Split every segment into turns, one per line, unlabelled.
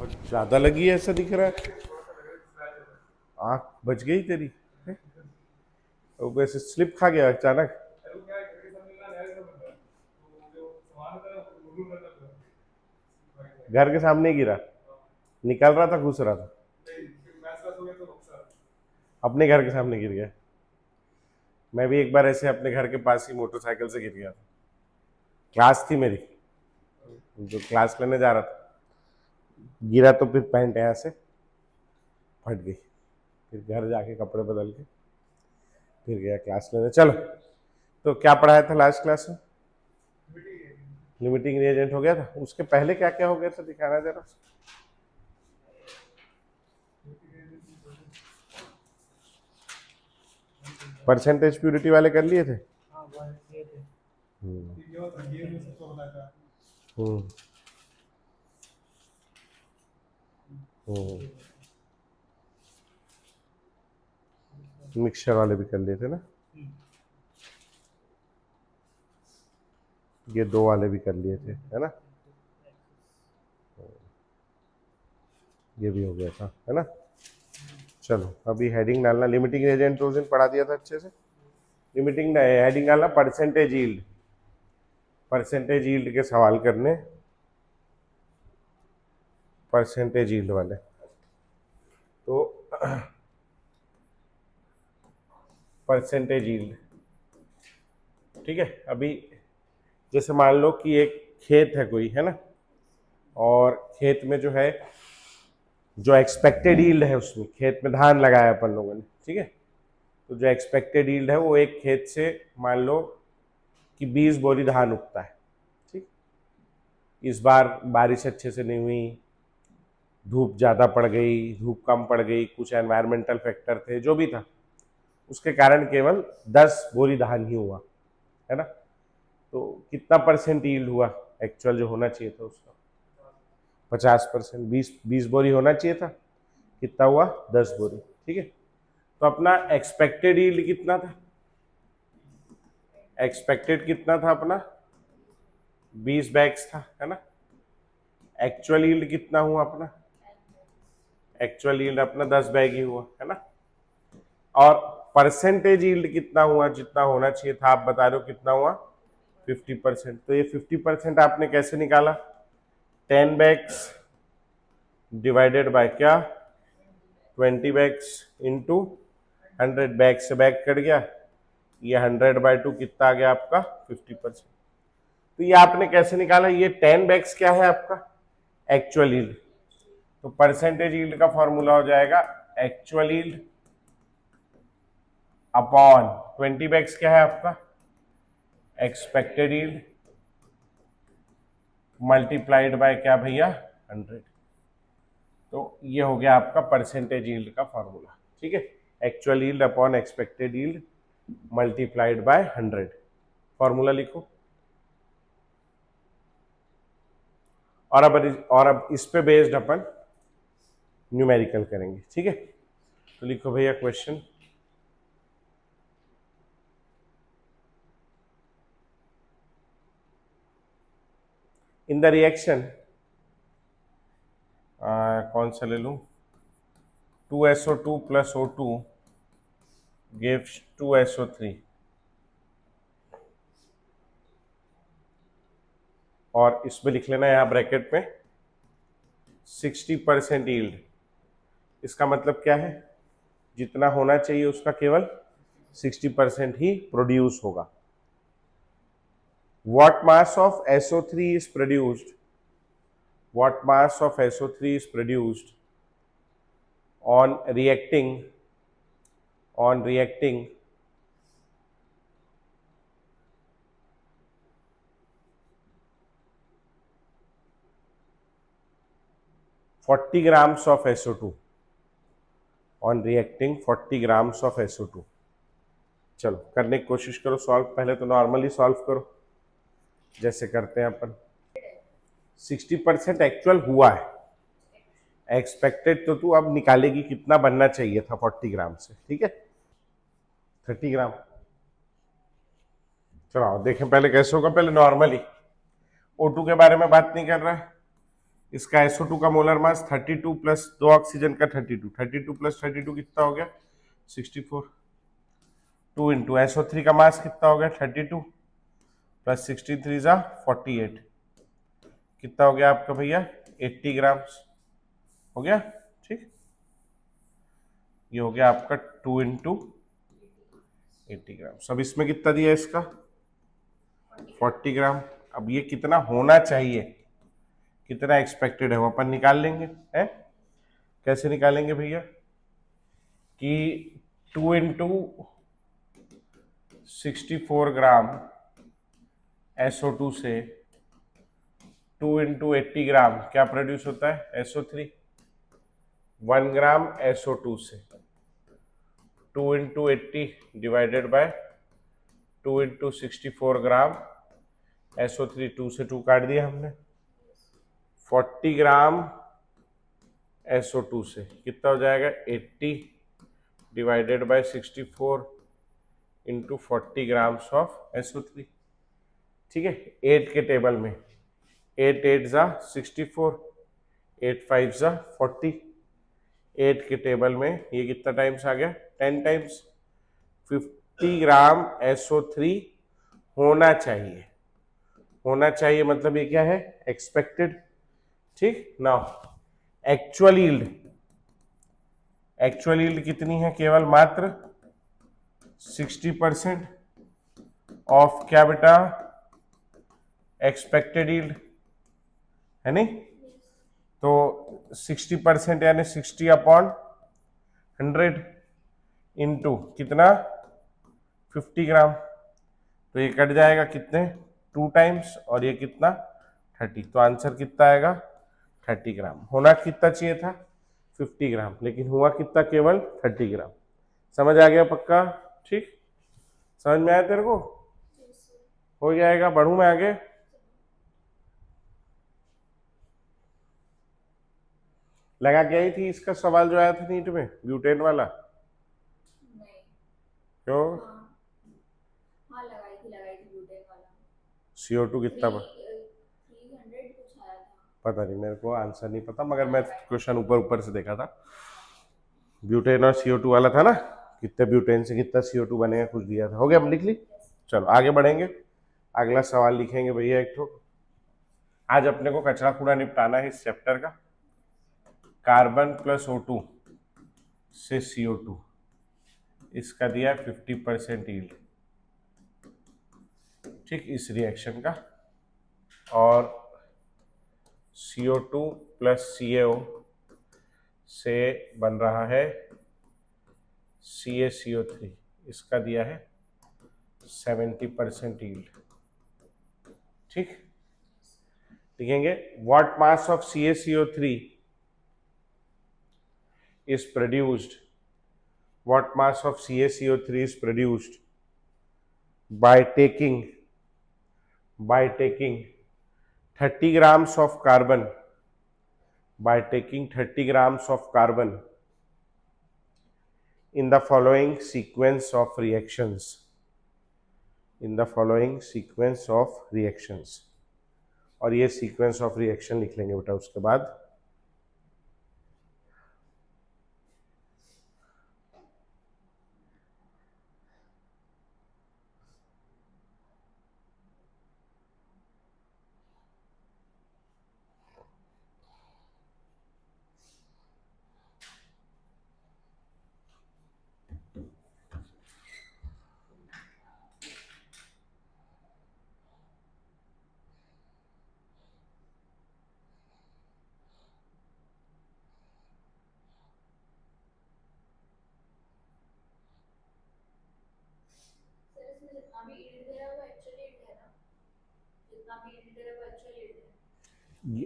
और ज्यादा लगी है ऐसा दिख रहा है, आंख बच गई तेरी है? वो वैसे स्लिप खा गया अचानक। घर के सामने गिरा, निकल रहा था घुस रहा था, अपने घर के सामने गिर गया। मैं भी एक बार ऐसे अपने घर के पास ही मोटरसाइकिल से गिर गया था, क्लास थी मेरी, जो क्लास लेने जा रहा था, गिरा तो फिर पैंट यहाँ से फट गई, फिर घर जाके कपड़े बदल के फिर गया क्लास लेने। चलो, तो क्या पढ़ाया था लास्ट क्लास में? लिमिटिंग रिएजेंट हो गया था, उसके पहले क्या क्या हो गया था दिखाना जरा। परसेंटेज प्यूरिटी वाले कर लिए थे। हम्म, हम्म, हम्म। मिक्सचर वाले भी कर लिए थे ना, ये दो वाले भी कर लिए थे है ना, ये भी हो गया था है ना। चलो अभी हेडिंग डालना, लिमिटिंग एजेंट तो उस दिन पढ़ा दिया था अच्छे से। लिमिटिंग हेडिंग डालना परसेंटेज यील्ड, परसेंटेज यील्ड के सवाल करने, परसेंटेज यील्ड वाले। तो परसेंटेज यील्ड, ठीक है। अभी जैसे मान लो कि एक खेत है कोई है ना, और खेत में जो है, जो एक्सपेक्टेड यील्ड है उसमें, खेत में धान लगाया अपन लोगों ने, ठीक है। तो जो एक्सपेक्टेड यील्ड है वो एक खेत से मान लो कि 20 बोरी धान उगता है, ठीक। इस बार बारिश अच्छे से नहीं हुई, धूप ज़्यादा पड़ गई, धूप कम पड़ गई, कुछ एनवायरमेंटल फैक्टर थे, जो भी था, उसके कारण केवल 10 बोरी धान ही हुआ है ना। तो कितना परसेंट यील्ड हुआ एक्चुअल जो होना चाहिए था उसका? 50%। 20 बोरी होना चाहिए था, कितना हुआ? 10 बोरी, ठीक है। तो अपना एक्सपेक्टेड यील्ड कितना था? एक्सपेक्टेड कितना था अपना? 20 बैग्स था है ना। एक्चुअल यील्ड कितना हुआ अपना? एक्चुअल यील्ड अपना 10 बैग ही हुआ है ना। और परसेंटेज यील्ड कितना हुआ? जितना होना चाहिए था, आप बता रहे हो कितना हुआ? 50%। तो ये 50% आपने कैसे निकाला? 10 बैग्स डिवाइडेड बाय क्या? 20 बैग्स इंटू 100। बैग से बैग कट गया, ये 100/2 कितना आ गया आपका? 50%। तो ये आपने कैसे निकाला? ये 10 बैग्स क्या है आपका? Actual yield. तो परसेंटेज यील्ड का फॉर्मूला हो जाएगा एक्चुअल यील्ड अपॉन 20 बैग्स क्या है आपका? एक्सपेक्टेड यील्ड मल्टीप्लाइड बाय क्या भैया? 100। तो ये हो गया आपका परसेंटेज यील्ड का फॉर्मूला, ठीक है। Actual yield upon expected yield multiplied by 100। Formula लिखो। और अब इस पे बेस्ड अपन न्यूमेरिकल करेंगे, ठीक है। तो लिखो भैया क्वेश्चन। इन द रिएक्शन, कौन सा ले लूं? 2SO2 + O2 gives 2SO3, और इसमें लिख लेना यहाँ ब्रैकेट में 60% यील्ड। इसका मतलब क्या है? जितना होना चाहिए उसका केवल 60% ही प्रोड्यूस होगा। What mass of SO3 is produced? What mass of SO3 is produced on reacting 40 grams of SO2, on reacting 40 grams of SO2। चलो करने की कोशिश करो सॉल्व। पहले तो नॉर्मली सॉल्व करो जैसे करते हैं अपन। 60% एक्चुअल हुआ है, एक्सपेक्टेड तो तू अब निकालेगी कितना बनना चाहिए था 40 ग्राम से, ठीक है। 30 ग्राम। चलो देखें पहले कैसे होगा। पहले नॉर्मली O2 के बारे में बात नहीं कर रहा है, इसका SO2 का मोलर मास 32 प्लस 2 ऑक्सीजन का 32, 32 प्लस 32 कितना हो गया 64। 2 इंटू SO3 का मास कितना हो गया 32 प्लस 63 जा 48, कितना हो गया आपका भैया 80 ग्राम्स हो गया। ठीक, ये हो गया आपका 2 इंटू 80 ग्राम। अब इसमें कितना दिया इसका 40 ग्राम। अब ये कितना होना चाहिए, कितना एक्सपेक्टेड है वो अपन निकाल लेंगे है। कैसे निकालेंगे भैया कि 2 इंटू 64 ग्राम SO2 से 2 इंटू 80 ग्राम क्या प्रोड्यूस होता है SO3। 1 ग्राम SO2 से 2 into 80 divided by 2 into 64 gram SO3, 2 से 2 काट दिया हमने। 40 ग्राम SO2 से कितना हो जाएगा 80 divided by 64 into 40 grams of SO3। ठीक है, 8 के टेबल में 8 8 जा 64, 8 5 जा 40, 8 के टेबल में ये कितना टाइम्स आ गया 10 टाइम्स। 50 ग्राम SO3 होना चाहिए, होना चाहिए मतलब ये क्या है एक्सपेक्टेड। ठीक, now actual yield, actual yield कितनी है केवल मात्र 60% ऑफ क्या बेटा एक्सपेक्टेड यील्ड है नहीं। तो 60% यानी 60 अपॉन 100 इंटू कितना 50 ग्राम, तो ये कट जाएगा कितने 2 टाइम्स और ये कितना 30, तो आंसर कितना आएगा 30 ग्राम। होना कितना चाहिए था 50 ग्राम, लेकिन हुआ कितना केवल 30 ग्राम। समझ आ गया पक्का। ठीक, समझ में आया तेरे को, हो जाएगा। बढ़ूं मैं आगे। लगा के आई थी इसका सवाल जो आया था नीट में ब्यूटेन वाला, क्यों
लगाई थी ब्यूटेन वाला।
CO2 कितना पता नहीं मेरे को, आंसर नहीं पता, मगर मैं क्वेश्चन ऊपर ऊपर से देखा था। ब्यूटेन और CO2 वाला था ना, कितने ब्यूटेन से कितना CO2 बनेगा कुछ दिया था। हो गया, अब लिख ली। चलो आगे बढ़ेंगे, अगला सवाल लिखेंगे भैया एक तो। आज अपने को कचरा कूड़ा निपटाना है इस चैप्टर का। कार्बन प्लस O2 से CO2, इसका दिया 50% यील्ड। ठीक, इस रिएक्शन का। और CO2 प्लस CaO से बन रहा है CaCO3, इसका दिया है 70% यील्ड। ठीक, लिखेंगे what mass of CaCO3 is produced, what mass of CaCO3 is produced by taking 30 grams of carbon, by taking 30 grams of carbon in the following sequence of reactions, in the following sequence of reactions। और ये sequence of reaction लिख लेंगे बेटा उसके बाद।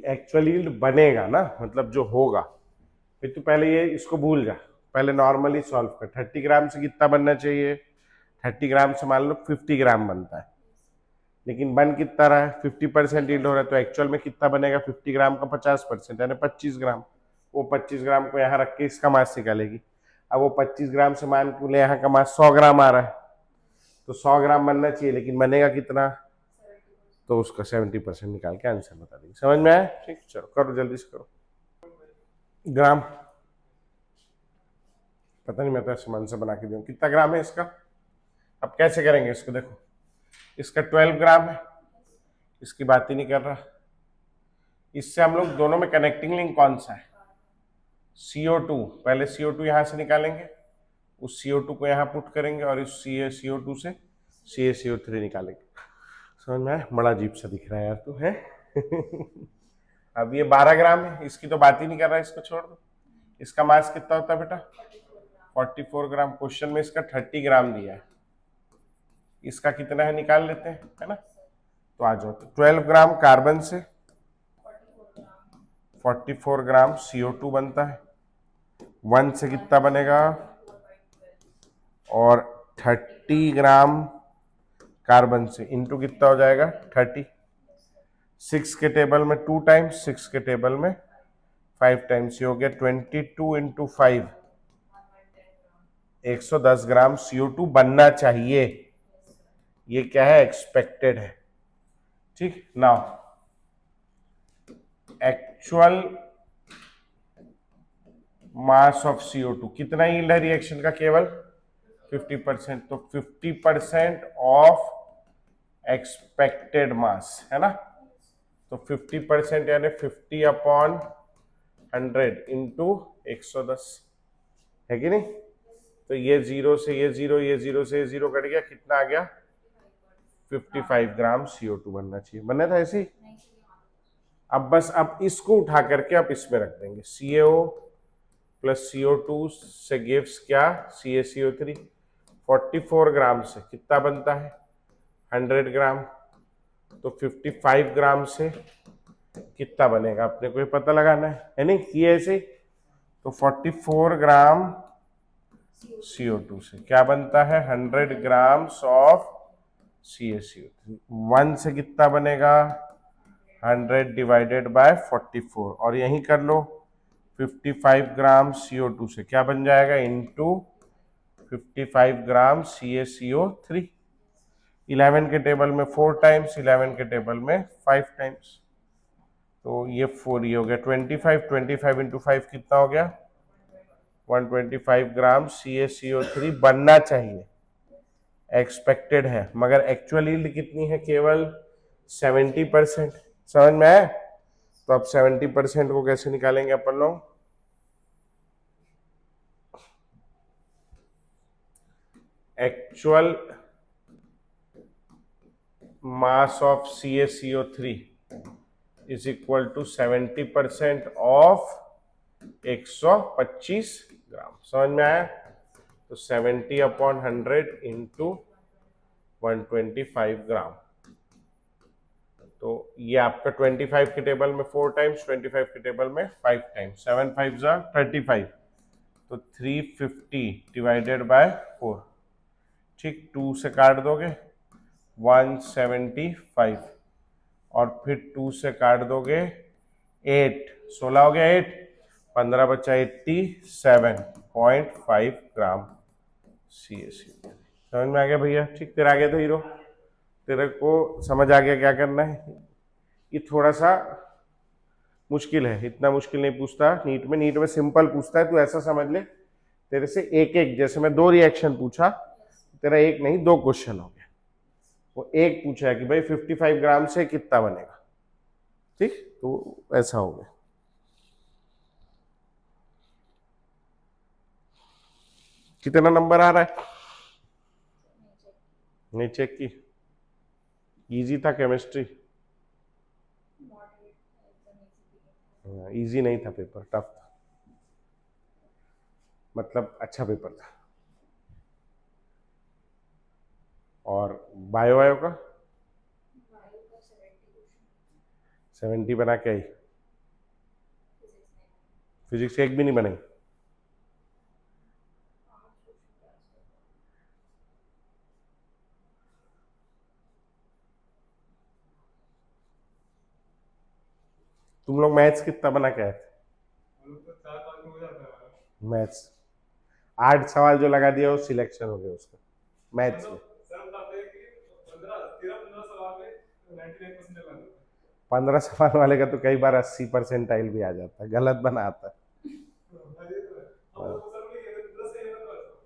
Actual yield बनेगा ना, मतलब जो होगा। फिर तू पहले ये इसको भूल जा, पहले नॉर्मली सॉल्व कर। 30 ग्राम से कितना बनना चाहिए, 30 ग्राम से मान लो 50 ग्राम बनता है, लेकिन बन कितना रहा है 50% यील्ड हो रहा है, तो एक्चुअल में कितना बनेगा 50 ग्राम का 50% यानी 25 ग्राम। वो 25 ग्राम को यहाँ रख के इसका मास निकालेगी। अब वो 25 ग्राम से मान के बोले यहाँ का मास 100 ग्राम आ रहा है, तो 100 ग्राम बनना चाहिए, लेकिन बनेगा कितना तो उसका 70% निकाल के आंसर बता देंगे। समझ में आया? ठीक, चलो करो जल्दी से करो। ग्राम पता नहीं, मैं तो ऐसे मन से बना के दूँ। कितना ग्राम है इसका? अब कैसे करेंगे इसको? देखो, इसका 12 ग्राम है, इसकी बात ही नहीं कर रहा। इससे हम लोग दोनों में कनेक्टिंग लिंक कौन सा है? CO2। पहले CO2 यहां से निकालेंगे, उस CO2 को यहाँ पुट करेंगे और इस CO2 से CaCO3 निकालेंगे। समझ में आया? बड़ा अजीब सा दिख रहा है यार तू है। अब ये 12 ग्राम है, इसकी तो बात ही नहीं कर रहा है, इसको छोड़ दो। इसका मास कितना होता है बेटा? 44 ग्राम। क्वेश्चन में इसका 30 ग्राम दिया है, इसका कितना है निकाल लेते हैं, है ना? तो आ जाओ। तो 12 ग्राम कार्बन से 44 ग्राम CO2 बनता है। 1 से कितना बनेगा? और 30 ग्राम कार्बन से इंटू कितना हो जाएगा? 30। 6 के टेबल में 2 टाइम्स, 6 के टेबल में 5 टाइम्स, ये हो गया 22 इंटू 5, 110 ग्राम CO2 बनना चाहिए। ये क्या है? एक्सपेक्टेड है। ठीक, now actual mass of CO2 कितना यील्ड है रिएक्शन का? केवल 50%। तो 50% ऑफ एक्सपेक्टेड मास, है ना? तो 50% यानी 50/100 इंटू 110, है कि नहीं? तो ये 0 से ये 0, ये 0 से ये 0 कट गया, कितना आ गया? 55 ग्राम CO2 बनना चाहिए। बनना था ऐसे ही। अब बस अब इसको उठा करके आप इसमें रख देंगे। CaO प्लस CO2 से गिव्स क्या? CaCO3। 44 ग्राम से कितना बनता है? 100 ग्राम। तो 55 ग्राम से कितना बनेगा अपने को ये पता लगाना है नहीं? ये ऐसे। तो 44 ग्राम CO2 से क्या बनता है? 100 ग्राम्स ऑफ CaCO3। 1 से कितना बनेगा? 100 डिवाइडेड बाय 44, और यही कर लो 55 ग्राम CO2 से क्या बन जाएगा? इंटू 55 ग्राम CaCO3। 11 के टेबल में 4 टाइम्स, 11 के टेबल में 5 टाइम्स, तो ये 4 ये हो गया 25 इंटू 5 कितना हो गया? 125 ग्राम CaCO3 बनना चाहिए, एक्सपेक्टेड है, मगर एक्चुअल यील्ड कितनी है? केवल 70%। समझ में आया? तो अब 70% को कैसे निकालेंगे अपन लोग? Actual mass of CaCO3 is equal to 70% of 125 gram. समझ में आया? तो 70/100 इंटू 125 ग्राम। तो ये आपका 25 के टेबल में 4 टाइम्स, 25 के टेबल में 5 टाइम्स, 7 5 जा 35, तो 350 डिवाइडेड बाय 4। ठीक, 2 से काट दोगे 175, और फिर 2 से काट दोगे 8, 16 हो गया 8, 15 बचा 87.5 ग्राम CaCO3। समझ में आ गया भैया? ठीक, तेरा आ गया था हीरो, तेरे को समझ आ गया क्या करना है? ये थोड़ा सा मुश्किल है, इतना मुश्किल नहीं पूछता नीट में। नीट में सिंपल पूछता है, तू ऐसा समझ ले तेरे से एक एक, जैसे मैं 2 रिएक्शन पूछा, तेरा एक नहीं 2 क्वेश्चन हो गया। वो एक पूछा है कि भाई 55 ग्राम से कितना बनेगा। ठीक, तो ऐसा हो गया। कितना नंबर आ रहा है? नहीं चेक की? इजी था केमिस्ट्री? इजी नहीं था पेपर, टफ था, मतलब अच्छा पेपर था। और बायो का 70 बना के आई? फिजिक्स एक भी नहीं बनी? तुम लोग मैथ्स कितना बना के आए थे? मैथ्स 8 सवाल जो लगा दिया वो सिलेक्शन हो गया उसका मैथ्स में। 15 सवाल वाले का तो कई बार 80 परसेंटाइल भी आ जाता है, गलत बना आता है।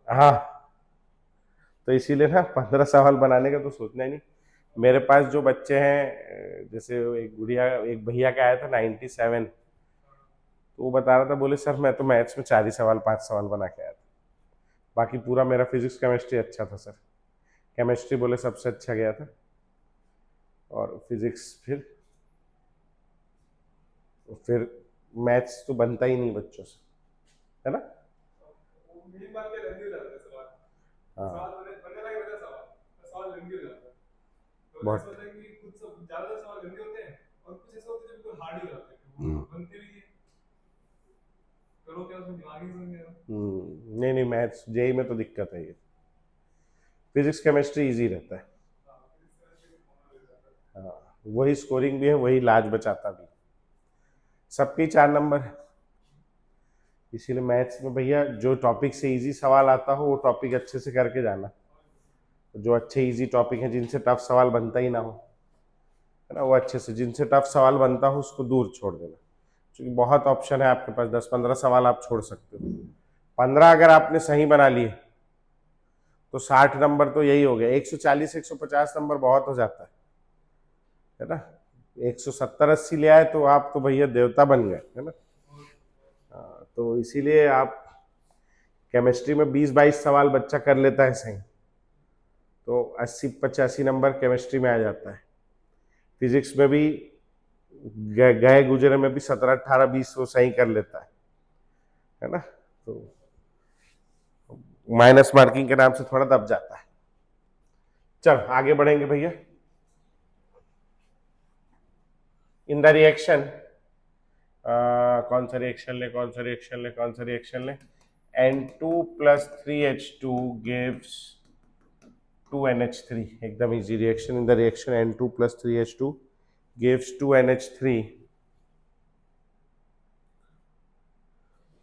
हाँ, तो इसीलिए ना 15 सवाल बनाने का तो सोचना ही नहीं। मेरे पास जो बच्चे हैं, जैसे एक गुड़िया, एक भैया का आया था 97, तो वो बता रहा था, बोले सर मैं तो मैथ्स में 4 ही सवाल 5 सवाल बना के आया था, बाकी पूरा मेरा फिजिक्स केमिस्ट्री अच्छा था सर। केमिस्ट्री बोले सबसे अच्छा गया था, और फिजिक्स फिर मैथ्स तो बनता ही नहीं बच्चों से, है ना। हाँ, बहुत। नहीं नहीं, मैथ्स जेई में तो दिक्कत है ये, फिजिक्स केमिस्ट्री इजी रहता है। हाँ, वही स्कोरिंग भी है, वही लाज बचाता भी, सबके 4 नंबर है। इसीलिए मैथ्स में भैया जो टॉपिक से इजी सवाल आता हो वो टॉपिक अच्छे से करके जाना, जो अच्छे इजी टॉपिक हैं जिनसे टफ सवाल बनता ही ना हो, है ना, वो अच्छे से, जिनसे टफ सवाल बनता हो उसको दूर छोड़ देना, क्योंकि बहुत ऑप्शन है आपके पास, 10-15 सवाल आप छोड़ सकते हो। 15 अगर आपने सही बना लिए तो 60 नंबर तो यही हो गया, 140-150 नंबर बहुत हो जाता है ना। 170-80 ले आए तो आप तो भैया देवता बन गए, है ना। तो इसीलिए आप केमिस्ट्री में 20-22 सवाल बच्चा कर लेता है सही, तो 80-85 नंबर केमिस्ट्री में आ जाता है। फिजिक्स में भी गए गुजरे में भी 17-18-20 वो सही कर लेता है ना। तो माइनस मार्किंग के नाम से थोड़ा दब जाता है। चल आगे बढ़ेंगे भैया। इन द रिएक्शन, कौन सा रिएक्शन ले, N2 + 3H2 gives 2NH3, एकदम easy reaction. In the reaction N2 + 3H2 gives 2NH3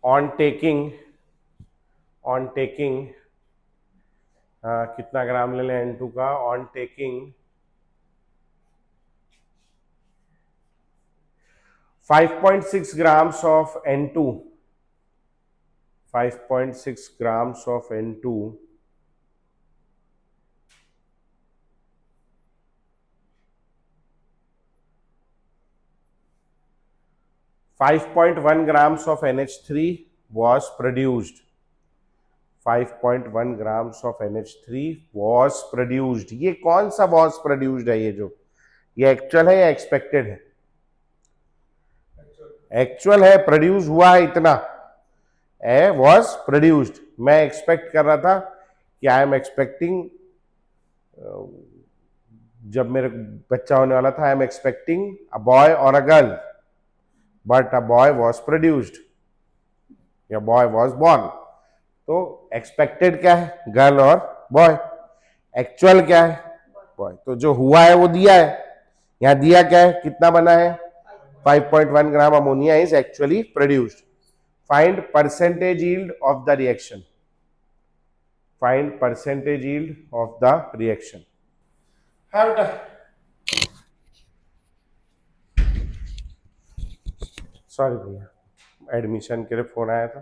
on taking कितना ग्राम ले लें N2 का, on taking 5.6 grams of N2, 5.6 grams of N2 5.1 grams of NH3 was produced, 5.1 grams of NH3 was produced। ये कौन सा was produced है, ये actual है या एक्सपेक्टेड है? एक्चुअल है, प्रोड्यूस हुआ है इतना, was produced। मैं एक्सपेक्ट कर रहा था कि आई एम एक्सपेक्टिंग, जब मेरे बच्चा होने वाला था, I am expecting a boy और a girl, but a boy was produced या बॉय वॉज बॉर्न। तो एक्सपेक्टेड क्या है, गर्ल और बॉय, एक्चुअल क्या है, बॉय। तो जो हुआ है वो दिया है, यहां दिया क्या है, कितना बना है, 5.1 gram ammonia is actually produced. Find percentage yield of the reaction, find percentage yield of the reaction. हाँ बेटा, सॉरी भैया, एडमिशन के लिए फोन आया था,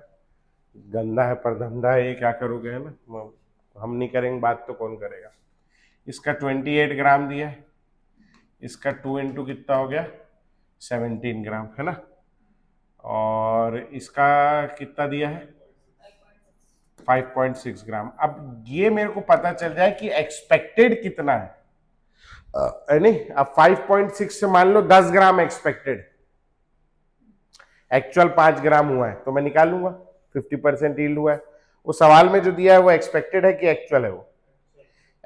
गंदा है पर धंधा है, ये क्या करोगे, है ना, हम नहीं करेंगे बात तो कौन करेगा। इसका 28 ग्राम दिया है, इसका 2 × कितना हो गया, 17 ग्राम, है ना, और इसका कितना दिया है, 5.6 ग्राम। अब ये मेरे को पता चल जाए कि एक्सपेक्टेड कितना है नहीं। अब 5.6 से मान लो 10 ग्राम एक्सपेक्टेड, एक्चुअल 5 ग्राम हुआ है, तो मैं निकालूंगा 50% यील्ड हुआ है। वो सवाल में जो दिया है वो एक्सपेक्टेड है कि एक्चुअल है, वो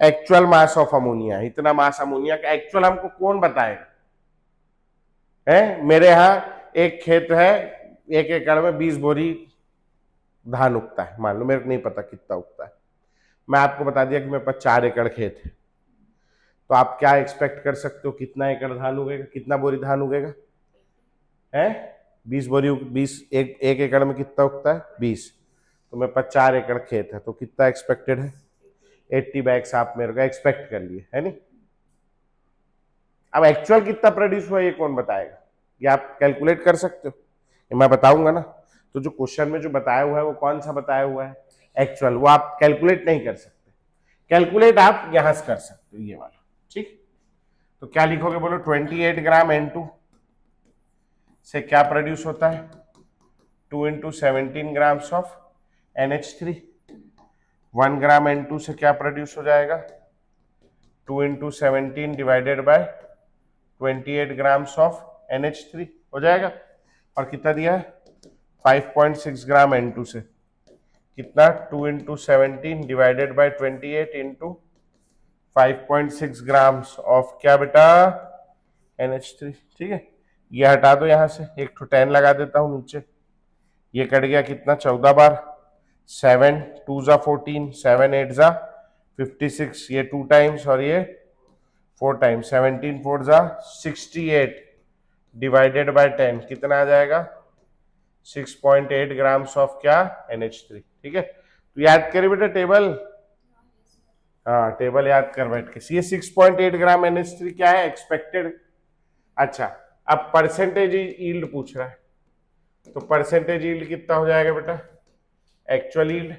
एक्चुअल मास ऑफ अमोनिया, इतना मास अमोनिया का एक्चुअल हमको कौन बताएगा, है। मेरे यहाँ एक खेत है, 1 एकड़ में 20 बोरी धान उगता है, मान लो, मेरे को नहीं पता कितना उगता है, मैं आपको बता दिया कि मेरे पास 4 एकड़ खेत है, तो आप क्या एक्सपेक्ट कर सकते हो, कितना एकड़ धान उगेगा, कितना बोरी धान उगेगा, है 20 बोरी, 20, एक एकड़ में कितना उगता है, 20, तो मेरे पास 4 एकड़ खेत है, तो कितना एक्सपेक्टेड है, 80 बैग्स आप मेरे को एक्सपेक्ट कर लिए, है नहीं। अब एक्चुअल कितना प्रोड्यूस हुआ ये कौन बताएगा? ये आप कैलकुलेट कर सकते हो, ये मैं बताऊंगा ना। तो जो क्वेश्चन में जो बताया हुआ है वो कौन सा बताया हुआ है? एक्चुअल। वो आप कैलकुलेट नहीं कर सकते, कैलकुलेट आप यहां से कर सकते हो, ये वाला। ठीक, तो क्या लिखोगे बोलो? 28 ग्राम N2 से क्या प्रोड्यूस होता है? 2 into 17 grams of NH3। 1 gram N2 से क्या प्रोड्यूस हो जाएगा? 2 into 17 divided by 28 grams of NH3 हो जाएगा। और कितना दिया है? 5.6 ग्राम N2 से कितना? 2 into 17 divided by 28 into 5.6 grams of क्या बेटा? NH3। ठीक है, ये हटा दो यहां से, एक तो 10 लगा देता हूं नीचे, ये कट गया कितना? 14 बार। 7 2 जा 14, 7 8 जा 56, ये 2 टाइम्स और ये 4 टाइम्स, 17 4 जा 68 डिवाइडेड बाय 10 कितना आ जाएगा? 6.8 ग्राम्स ऑफ क्या? NH3। ठीक है, तो याद करिए बेटा टेबल। हाँ, टेबल याद कर बैठ के। ये 6.8 ग्राम NH3 क्या है? एक्सपेक्टेड। अच्छा, अब परसेंटेज यील्ड पूछ रहा है, तो परसेंटेज यील्ड कितना हो जाएगा बेटा? एक्चुअल यील्ड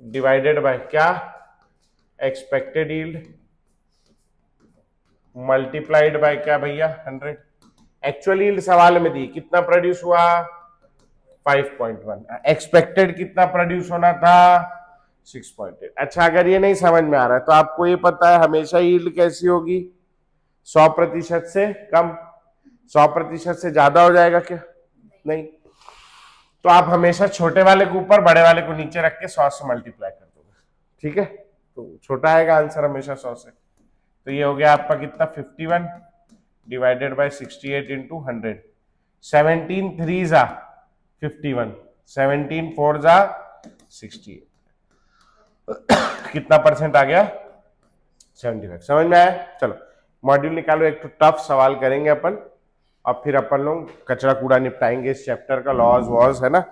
डिवाइडेड बाय क्या? एक्सपेक्टेड यील्ड मल्टीप्लाइड बाय क्या भैया? 100। एक्चुअल यील्ड सवाल में दी, कितना प्रोड्यूस हुआ? 5.1। एक्सपेक्टेड कितना प्रोड्यूस होना था? 6.8। अच्छा, अगर ये नहीं समझ में आ रहा है तो आपको ये पता है हमेशा यील्ड कैसी होगी? 100% से कम। 100% से ज्यादा हो जाएगा क्या? नहीं। तो आप हमेशा छोटे वाले को ऊपर, बड़े वाले को नीचे रख के 100 से मल्टीप्लाई कर दोगे। ठीक है, तो छोटा आएगा आंसर हमेशा 100 से। तो ये हो गया आपका कितना? 51 डिवाइडेड बाय 68 इंटू 100। 17 3 जा 51, 17 4 जा 68। कितना परसेंट आ गया? 75। समझ में आया? चलो मॉड्यूल निकालो, एक तो टफ सवाल करेंगे अपन, और फिर अपन लोग कचरा कूड़ा निपटाएंगे इस चैप्टर का, लॉज वॉज है ना।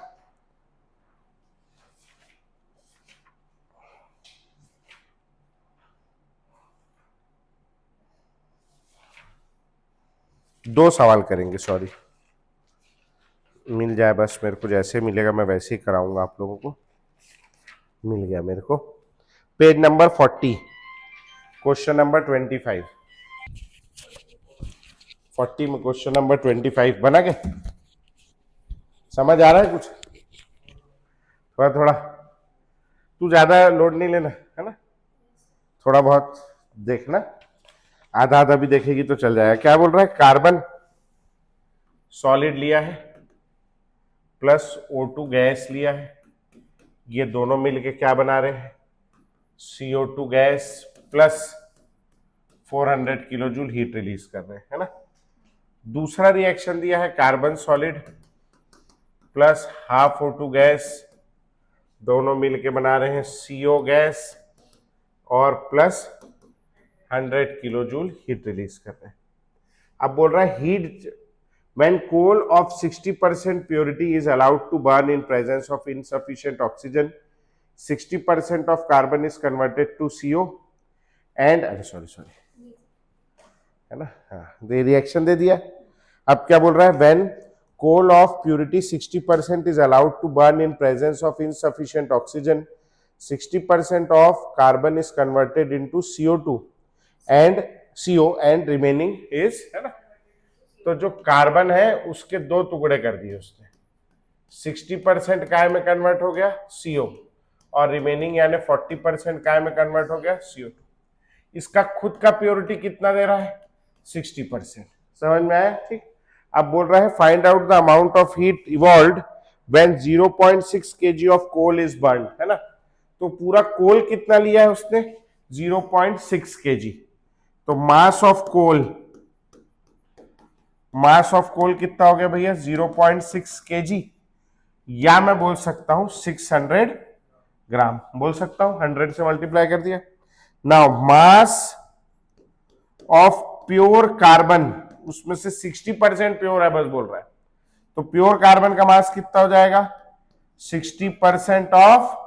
दो सवाल करेंगे, सॉरी, मिल जाए बस मेरे को, जैसे मिलेगा मैं वैसे ही कराऊंगा आप लोगों को। मिल गया मेरे को, पेज नंबर 40, क्वेश्चन नंबर 25। 40 में क्वेश्चन नंबर 25 बना के समझ आ रहा है कुछ? थोड़ा थोड़ा, तू ज्यादा लोड नहीं लेना है ना, थोड़ा बहुत देखना, आधा आधा भी देखेगी तो चल जाएगा। क्या बोल रहा है? कार्बन सॉलिड लिया है प्लस O2 गैस लिया है, ये दोनों मिलके क्या बना रहे हैं? CO2 gas plus 400 kilo joule heat release कर रहे हैं, है ना। दूसरा रिएक्शन दिया है carbon solid plus half O2 gas, दोनों मिलके बना रहे हैं CO गैस और plus 100 kilo joule heat release कर रहे हैं। अब बोल रहा है heat when coal of 60% purity is allowed to burn in presence of insufficient oxygen, 60% of carbon is converted to CO and sorry है ना, हाँ, दे रिएक्शन दे दिया। अब क्या बोल रहा है? when coal of purity 60% is allowed to burn in presence of insufficient oxygen, 60% of carbon is converted into CO2 and CO and remaining is, है ना, तो जो कार्बन है उसके दो टुकड़े कर दिए उसने, 60% काय में कन्वर्ट हो गया? CO, और रिमेनिंग यानी 40% काय में कन्वर्ट हो गया? CO2। इसका खुद का प्योरिटी कितना दे रहा है? 60%। समझ में आया? ठीक। अब बोल रहा है find out the amount of heat evolved when 0.6 kg of coal is burn, है ना। तो पूरा कोल कितना लिया है उसने? 0.6 kg। तो मास ऑफ कोल कितना हो गया भैया? 0.6 kg, या मैं बोल सकता हूं 600 ग्राम, बोल सकता हूं, 100 से मल्टीप्लाई कर दिया। Now mass of pure carbon, उसमें से 60% प्योर है बस बोल रहा है, तो प्योर कार्बन का मास कितना हो जाएगा? 60% ऑफ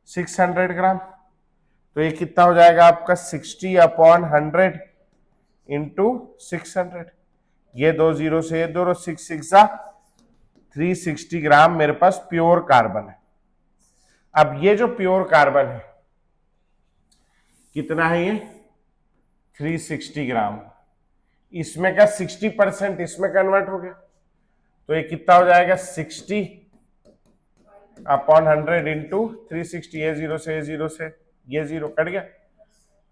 600 ग्राम, तो ये कितना हो जाएगा आपका? 60/100, इंटू 600, ये 2 जीरो से ये दो, 6 6 जा 360 ग्राम मेरे पास प्योर कार्बन है। अब ये जो प्योर कार्बन है कितना है ये 360 ग्राम, इसमें का 60% इसमें कन्वर्ट हो गया, तो ये कितना हो जाएगा 60 अपॉन 100 इंटू 360, ये जीरो से ये जीरो से ये जीरो कट गया।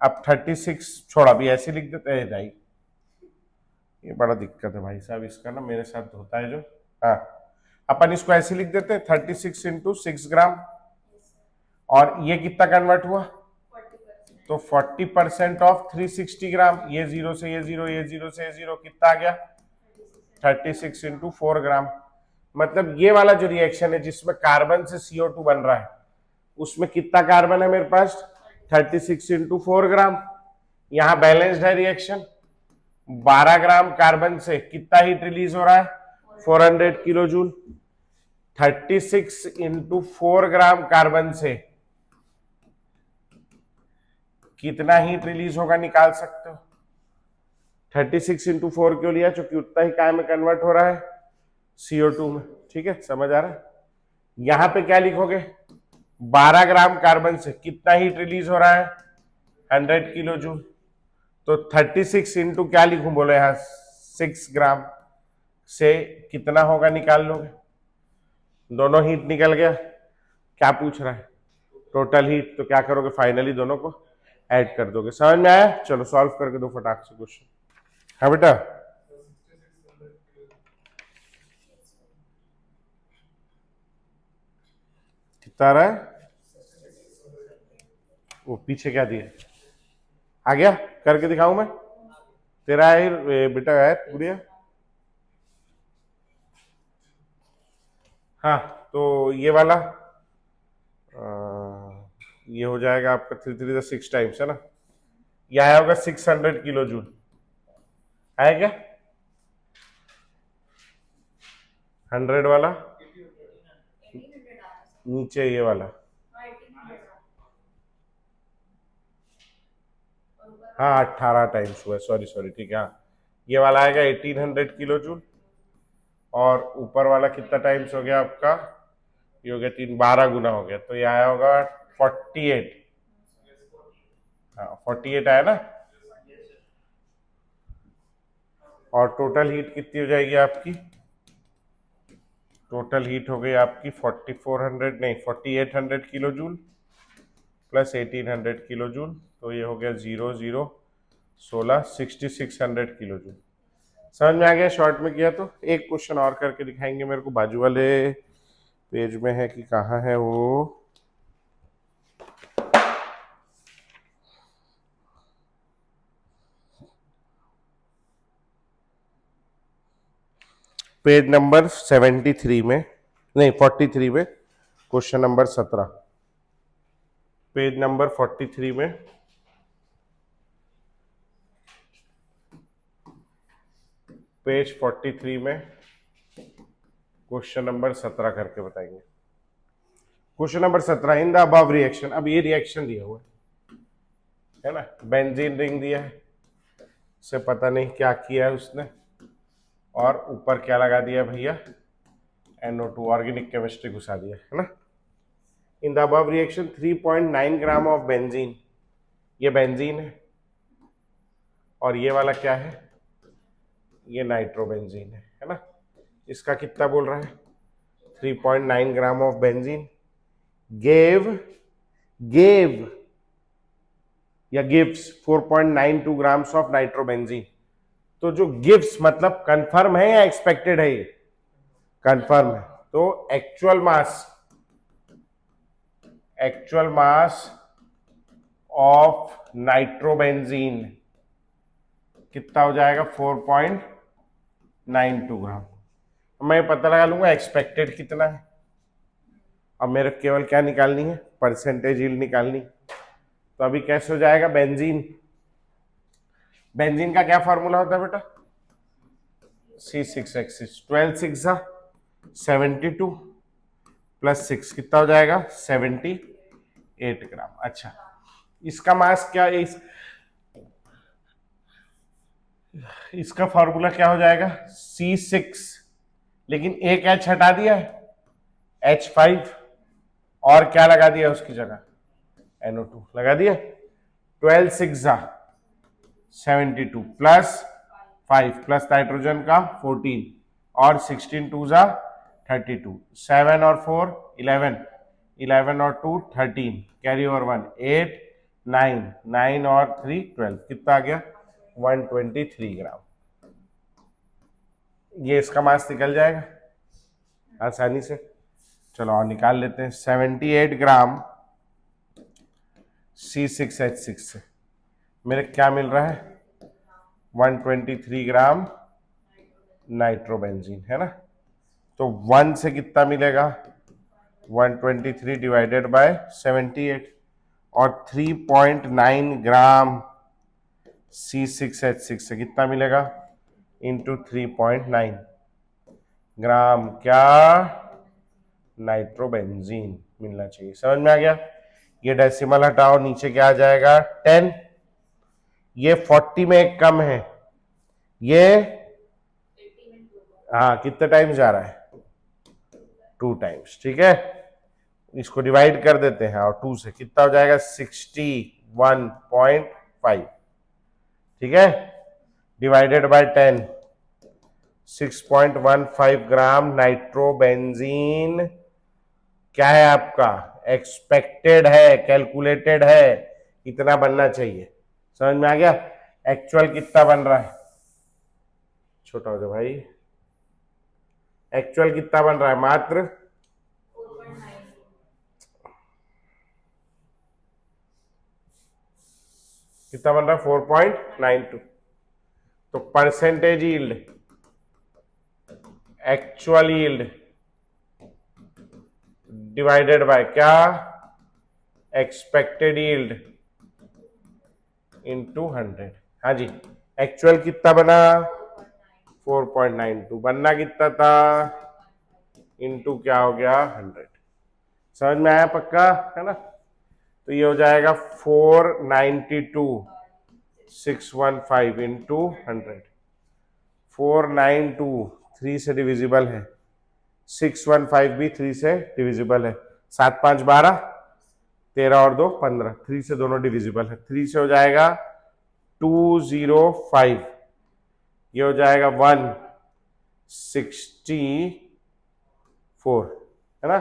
अब 36 छोड़ा भी ऐसे लिख देते हैं भाई, ये बड़ा दिक्कत है भाई साहब इसका ना, मेरे साथ होता है जो। हाँ अपन इसको ऐसे लिख देते हैं 36 इंटू 6 ग्राम, और ये कितना कन्वर्ट हुआ, तो 40% ऑफ 360 ग्राम, ये जीरो से ये जीरो, ये जीरो से ये जीरो, कितना आ गया 36 इंटू 4 ग्राम। मतलब ये वाला जो रिएक्शन है जिसमें कार्बन से CO2 बन रहा है, उसमें कितना कार्बन है मेरे पास 36 इंटू 4 ग्राम। यहां बैलेंस्ड है रिएक्शन, 12 ग्राम कार्बन से कितना हीट रिलीज हो रहा है 400 kilo joule. 36 into 4 gram carbon से कितना हीट रिलीज होगा निकाल सकते हो। 36 इंटू 4 क्यों लिया, क्योंकि उतना ही काय में कन्वर्ट हो रहा है CO2 में। ठीक है, समझ आ रहा है। यहां पे क्या लिखोगे 12 ग्राम कार्बन से कितना हीट रिलीज हो रहा है 100 किलो जूल, तो 36 इंटू क्या लिखूं बोले यहां 6 ग्राम से कितना होगा निकाल लोगे, दोनों हीट निकल गया। क्या पूछ रहा है टोटल हीट, तो क्या करोगे फाइनली दोनों को ऐड कर दोगे। समझ में आया, चलो सॉल्व करके दो फटाक से क्वेश्चन। हाँ बेटा कितना आ रहा है, वो पीछे क्या दिया आ गया, करके दिखाऊं मैं, तेरा है बेटा है गुड़िया। हाँ तो ये वाला ये हो जाएगा आपका 3 3 6 टाइम्स है ना, ये आया होगा 600 किलो जूल, आया क्या 100 वाला, नीचे ये वाला, हाँ 18 टाइम्स हुआ, सॉरी सॉरी ठीक है। हाँ ये वाला आएगा 1800 किलो जूल, और ऊपर वाला कितना टाइम्स हो गया आपका, ये हो गया 12 गुना हो गया, तो ये आया होगा 48। हाँ 48 आया ना, और टोटल हीट कितनी हो जाएगी आपकी, टोटल हीट हो गई आपकी 4400 नहीं 4800 kilo joule plus 1800 kilo joule, तो ये हो गया 0 0 16 6600 किलो जूल। समझ में आ गया, शॉर्ट में किया। तो एक क्वेश्चन और करके दिखाएंगे, मेरे को बाजू वाले पेज में है कि कहाँ है वो, पेज नंबर 73 में नहीं 43 में, क्वेश्चन नंबर 17, पेज नंबर 43 में पेज 43 में क्वेश्चन नंबर 17 करके बताएंगे। Question number 17, in the above reaction, अब ये रिएक्शन दिया हुआ है ना, बेंजीन रिंग दिया है, से पता नहीं क्या किया है उसने, और ऊपर क्या लगा दिया भैया NO2 ऑर्गेनिक केमिस्ट्री घुसा दिया है ना। In the above reaction 3.9 gram of benzene, ये बेंजीन है, और ये वाला क्या है, ये नाइट्रोबेंजीन है ना। इसका कितना बोल रहा है 3.9 ग्राम ऑफ बेंजीन गेव या गिव्स 4.92 ग्राम्स ऑफ नाइट्रोबेंजीन। तो जो गिव्स मतलब कंफर्म है या एक्सपेक्टेड है, ये कंफर्म है, तो एक्चुअल मास ऑफ नाइट्रोबेंजीन कितना हो जाएगा 4.92 ग्राम। मैं पता लगा लूंगा एक्सपेक्टेड कितना है, अब मेरे केवल क्या निकालनी है परसेंटेज यील्ड निकालनी। तो अभी कैसे हो जाएगा बेंजीन का क्या फॉर्मूला होता है बेटा C6H6, 12 6 72 प्लस 6 कितना हो जाएगा 78 ग्राम। अच्छा इसका मास क्या है, इसका फॉर्मूला क्या हो जाएगा, C6, लेकिन एक H हटा दिया है, H5, और क्या लगा दिया उसकी जगह, NO2 लगा दिया। 12 6 72 प्लस 5 प्लस नाइट्रोजन का 14 और 16 2 32, 7 और 4 11, 11 और 2 13, कैरी ओवर 1 8 9, 9 और 3 12, कितना आ गया 123 ग्राम। ये इसका मास निकल जाएगा आसानी से। चलो और निकाल लेते हैं। 78 ग्राम C6H6 से मेरे क्या मिल रहा है, 123 ग्राम नाइट्रोबेंजीन, है ना। तो 1 से कितना मिलेगा, 123 डिवाइडेड बाय 78, और 3.9 ग्राम C6H6 से कितना मिलेगा, इंटू 3.9 ग्राम क्या, नाइट्रोबेंजीन मिलना चाहिए। समझ में आ गया। ये डेसिमल हटाओ, नीचे क्या आ जाएगा 10, ये 40 में एक कम है, ये हाँ कितने टाइम्स जा रहा है, 2 टाइम्स, ठीक है। इसको डिवाइड कर देते हैं, और 2 से कितना हो जाएगा 61.5, ठीक है, डिवाइडेड बाय 10, 6.15 ग्राम नाइट्रोबेंजीन क्या है आपका, एक्सपेक्टेड है, कैलकुलेटेड है, इतना बनना चाहिए। समझ में आ गया। एक्चुअल कितना बन रहा है, छोटा हो जाए भाई, एक्चुअल कितना बन रहा है, मात्र 4.9, कितना बन रहा है 4.92। तो percentage yield, actual yield divided by क्या, एक्सपेक्टेड यील्ड इनटू 100। हाँ जी, एक्चुअल कितना बना 4.92, बनना कितना था, इनटू क्या हो गया 100। समझ में आया पक्का, है ना। तो ये हो जाएगा 492,615 इंटू 100। 492 3 से डिविजिबल है, 615 भी 3 से डिविजिबल है, 7 5 12, 13 और 2 15, 3 से दोनों डिविजिबल है। 3 से हो जाएगा 205, ये हो जाएगा 164, है ना।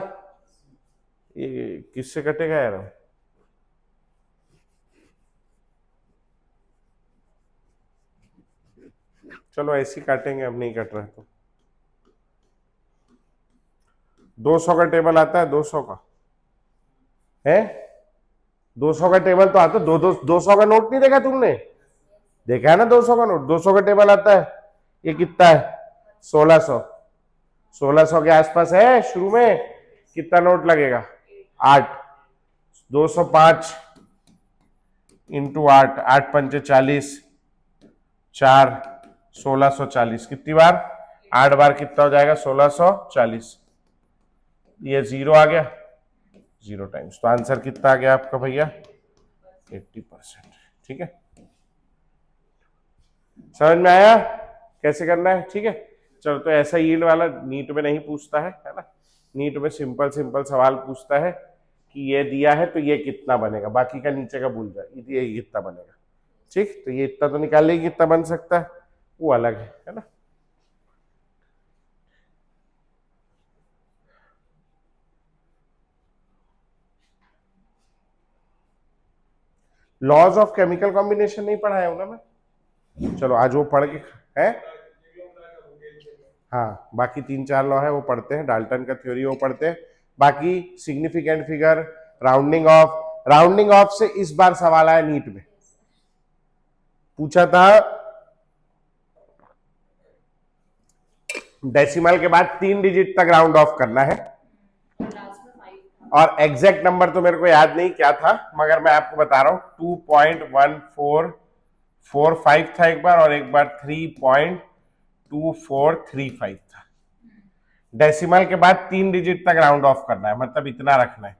ये किससे कटेगा यार, चलो ऐसे ही काटेंगे, अब नहीं कट रहा है तो। 200 का टेबल आता है, 200 का है, 200 का टेबल तो आता है। 200 का नोट नहीं देखा तुमने, देखा है ना 200 का नोट, 200 का टेबल आता है। ये कितना है 1600, 1600 के आसपास है। शुरू में कितना नोट लगेगा 8, 205 इंटू 8, 8 पंचे 40, 4 1640, कितनी बार 8 बार, कितना हो जाएगा 1640। ये 0 आ गया, 0 टाइम्स, तो आंसर कितना आ गया आपका भैया 80%, ठीक है। समझ में आया कैसे करना है, ठीक है। चलो, तो ऐसा यील्ड वाला नीट में नहीं पूछता है ना। नीट में सिंपल सिंपल सवाल पूछता है कि ये दिया है तो ये कितना बनेगा, बाकी का नीचे का भूल जाए, ये कितना बनेगा, ठीक। तो ये इतना तो निकाल लेगी, कितना बन सकता है वो अलग है ना। लॉज ऑफ केमिकल कॉम्बिनेशन नहीं पढ़ाया हूं ना मैं, चलो आज वो पढ़ के है। हाँ, बाकी 3 4 लॉ है वो पढ़ते हैं, डाल्टन का थ्योरी वो पढ़ते हैं, बाकी significant figure, rounding off, rounding off से इस बार सवाल आया नीट में, पूछा था डेसिमल के बाद 3 डिजिट तक राउंड ऑफ करना है, और एग्जैक्ट नंबर तो मेरे को याद नहीं क्या था, मगर मैं आपको बता रहा हूं 2.1445 था एक बार, और एक बार 3.2435 था। डेसिमल के बाद 3 डिजिट तक राउंड ऑफ करना है, मतलब इतना रखना है।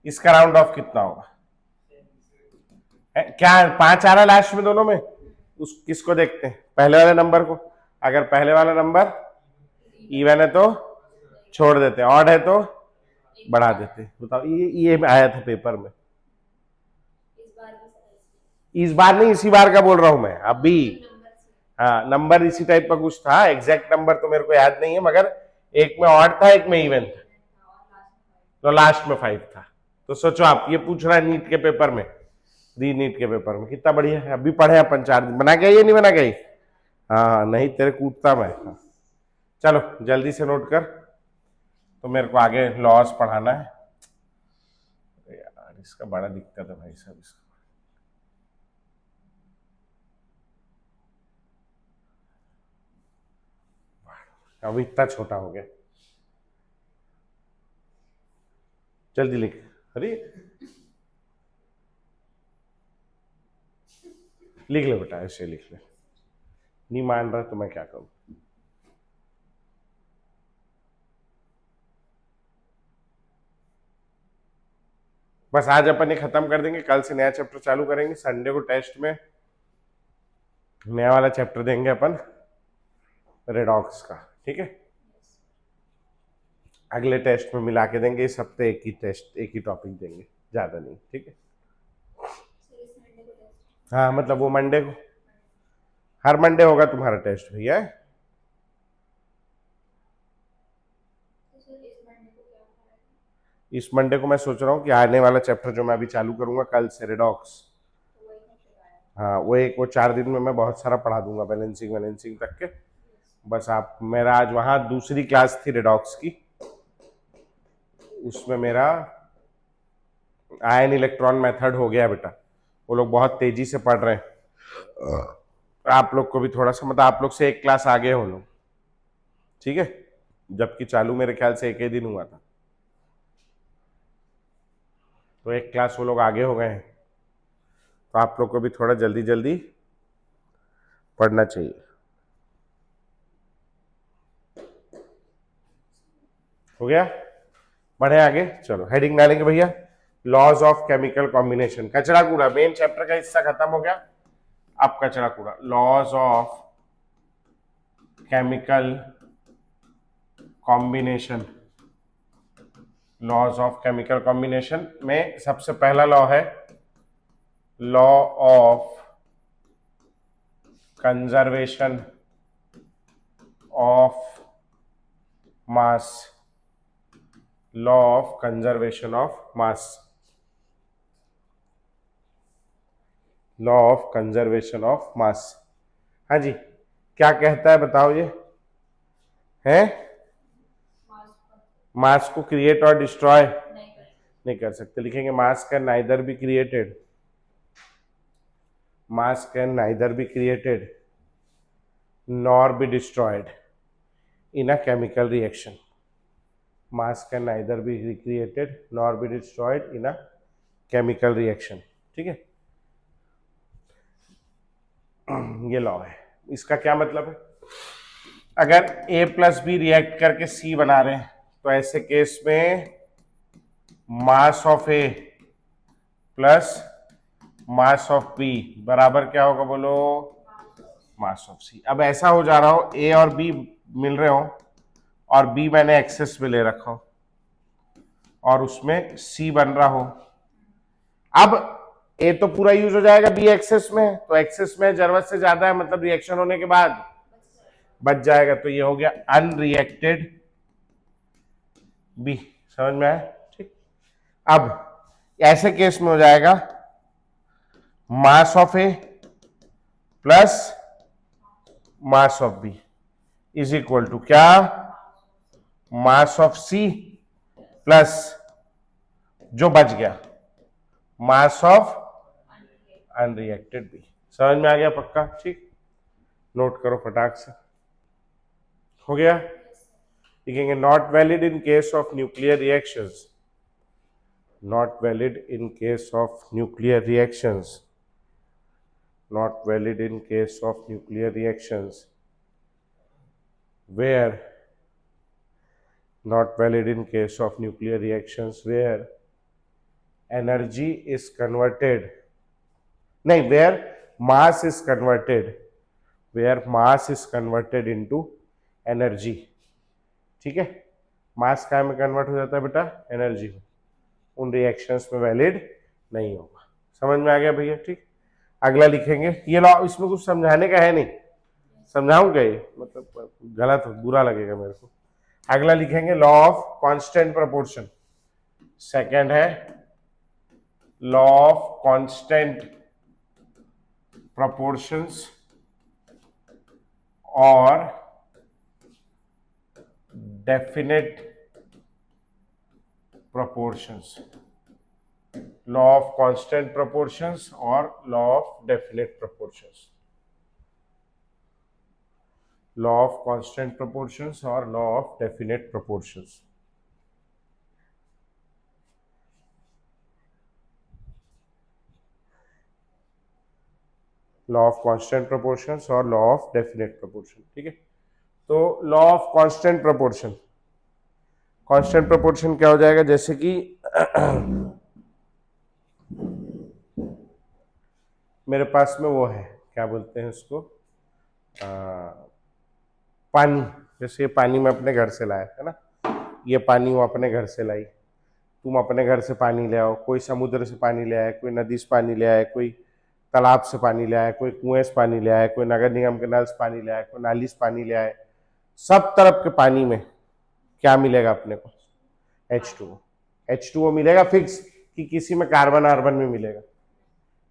इसका राउंड ऑफ कितना होगा, क्या 5 आ रहा लास्ट में दोनों में, उस किसको देखते हैं, पहले वाले नंबर को। अगर पहले वाला नंबर इवन है तो छोड़ देते हैं, ऑड है तो बढ़ा देते हैं। बताओ, ये आया था पेपर में। इस बार नहीं, इसी बार का बोल रहा हूं मैं अभी। हाँ, नंबर इसी टाइप का कुछ था, एग्जैक्ट नंबर तो मेरे को याद नहीं है, मगर एक में ऑड था एक में इवन था, तो लास्ट में 5 था। तो सोचो आप, ये पूछ रहा है नीट के पेपर में, री नीट के पेपर में, कितना बढ़िया है। अभी पढ़े अपन 4 दिन, बना के ये नहीं बना गई। हाँ हाँ, नहीं तेरे कूदता मैं। हाँ। चलो जल्दी से नोट कर, तो मेरे को आगे लॉस पढ़ाना है यार, इसका बड़ा दिक्कत है भाई साहब इसका। अब इतना छोटा हो गया, जल्दी लिख। अरे लिख ले बेटा, ऐसे लिख ले। नहीं मान रहा तो मैं क्या करूं। बस आज अपन ये खत्म कर देंगे, कल से नया चैप्टर चालू करेंगे। संडे को टेस्ट में नया वाला चैप्टर देंगे अपन, रेडॉक्स का, ठीक है। अगले टेस्ट में मिला के देंगे, इस हफ्ते एक ही टेस्ट, एक ही टॉपिक देंगे, ज्यादा नहीं, ठीक है। हाँ मतलब वो मंडे को, हर मंडे होगा तुम्हारा टेस्ट भैया। इस मंडे को मैं सोच रहा हूँ कि आने वाला चैप्टर जो मैं अभी चालू करूंगा कल से, रेडॉक्स। हाँ वो 4 दिन में मैं बहुत सारा पढ़ा दूंगा, बैलेंसिंग तक के। बस आप, मेरा आज वहाँ दूसरी क्लास थी रेडॉक्स की, उसमें मेरा आयन इलेक्ट्रॉन मेथड हो गया बेटा। वो लोग बहुत तेजी से पढ़ रहे हैं, आप लोग को भी थोड़ा सा, मतलब आप लोग से एक क्लास आगे हो लोग, ठीक है। जबकि चालू मेरे ख्याल से एक ही दिन हुआ था, तो एक क्लास वो लोग आगे हो गए हैं, तो आप लोग को भी थोड़ा जल्दी जल्दी पढ़ना चाहिए। हो गया, बढ़े आगे। चलो हेडिंग डालेंगे भैया, लॉज ऑफ केमिकल कॉम्बिनेशन। कचरा कूड़ा, मेन चैप्टर का हिस्सा खत्म हो गया, अब कचरा कूड़ा। Laws of chemical combination. Laws of chemical combination में सबसे पहला लॉ है law of conservation of mass. Law of conservation of mass, law of conservation of mass. हाँ जी, क्या कहता है बताओ ये है? मास को क्रिएट और डिस्ट्रॉय नहीं कर सकते। लिखेंगे मास can neither be created, mass can neither be created nor be destroyed in a chemical reaction. Mass can neither be created nor be destroyed in a chemical reaction, ठीक है। ये लॉ है। इसका क्या मतलब है? अगर A प्लस बी रिएक्ट करके C बना रहे हैं, तो ऐसे केस में मास of A plus mass of B बराबर क्या होगा बोलो? Mass of C। अब ऐसा हो जा रहा हो A और B मिल रहे हो और B मैंने एक्सेस में ले रखा हो और उसमें C बन रहा हो। अब A तो पूरा यूज हो जाएगा, B एक्सेस में, तो एक्सेस में जरूरत से ज्यादा है, मतलब रिएक्शन होने के बाद बच जाएगा, तो ये हो गया अनरिएक्टेड B। समझ में आया? ठीक। अब ऐसे केस में हो जाएगा mass of A plus mass of B is equal to क्या? मास ऑफ C प्लस जो बच गया मास ऑफ अनरिएक्टेड B। समझ में आ गया पक्का? ठीक, नोट करो फटाक से। हो गया? लिखेंगे not valid in case of nuclear reactions, not valid in case of nuclear reactions, not valid in case of nuclear reactions, where not valid in case of nuclear reactions where energy is converted, नहीं, where mass is converted, where mass is converted into energy. ठीक है, मास क्या में convert हो जाता है बेटा, energy में, उन रिएक्शंस में वैलिड नहीं होगा। समझ में आ गया भैया? ठीक, अगला लिखेंगे, ये लॉ इसमें कुछ समझाने का है नहीं, समझाऊं क्या ये, मतलब गलत बुरा लगेगा मेरे को। अगला लिखेंगे law of constant proportion. Second है लॉ ऑफ कांस्टेंट प्रोपोर्शंस और definite proportions. Law of constant proportions और law of definite proportions. Law of constant proportions और law of definite proportions. Law of constant proportions और law of definite proportion. ठीक है, तो law of constant proportion, constant proportion क्या हो जाएगा, जैसे कि मेरे पास में वो है, क्या बोलते हैं उसको, पानी। जैसे ये पानी मैं अपने घर से लाया है ना, ये पानी वो अपने घर से लाई, तुम अपने घर से पानी ले आओ, कोई समुद्र से पानी ले आया, कोई नदी से पानी ले आया, कोई तालाब से पानी ले आया, कोई कुएं से पानी ले आया, कोई नगर निगम के नल से पानी ले आया, कोई नाली से पानी ले आया, सब तरफ के पानी में क्या मिलेगा अपने को, H2O। H2O मिलेगा फिक्स, कि किसी में कार्बन आर्बन में मिलेगा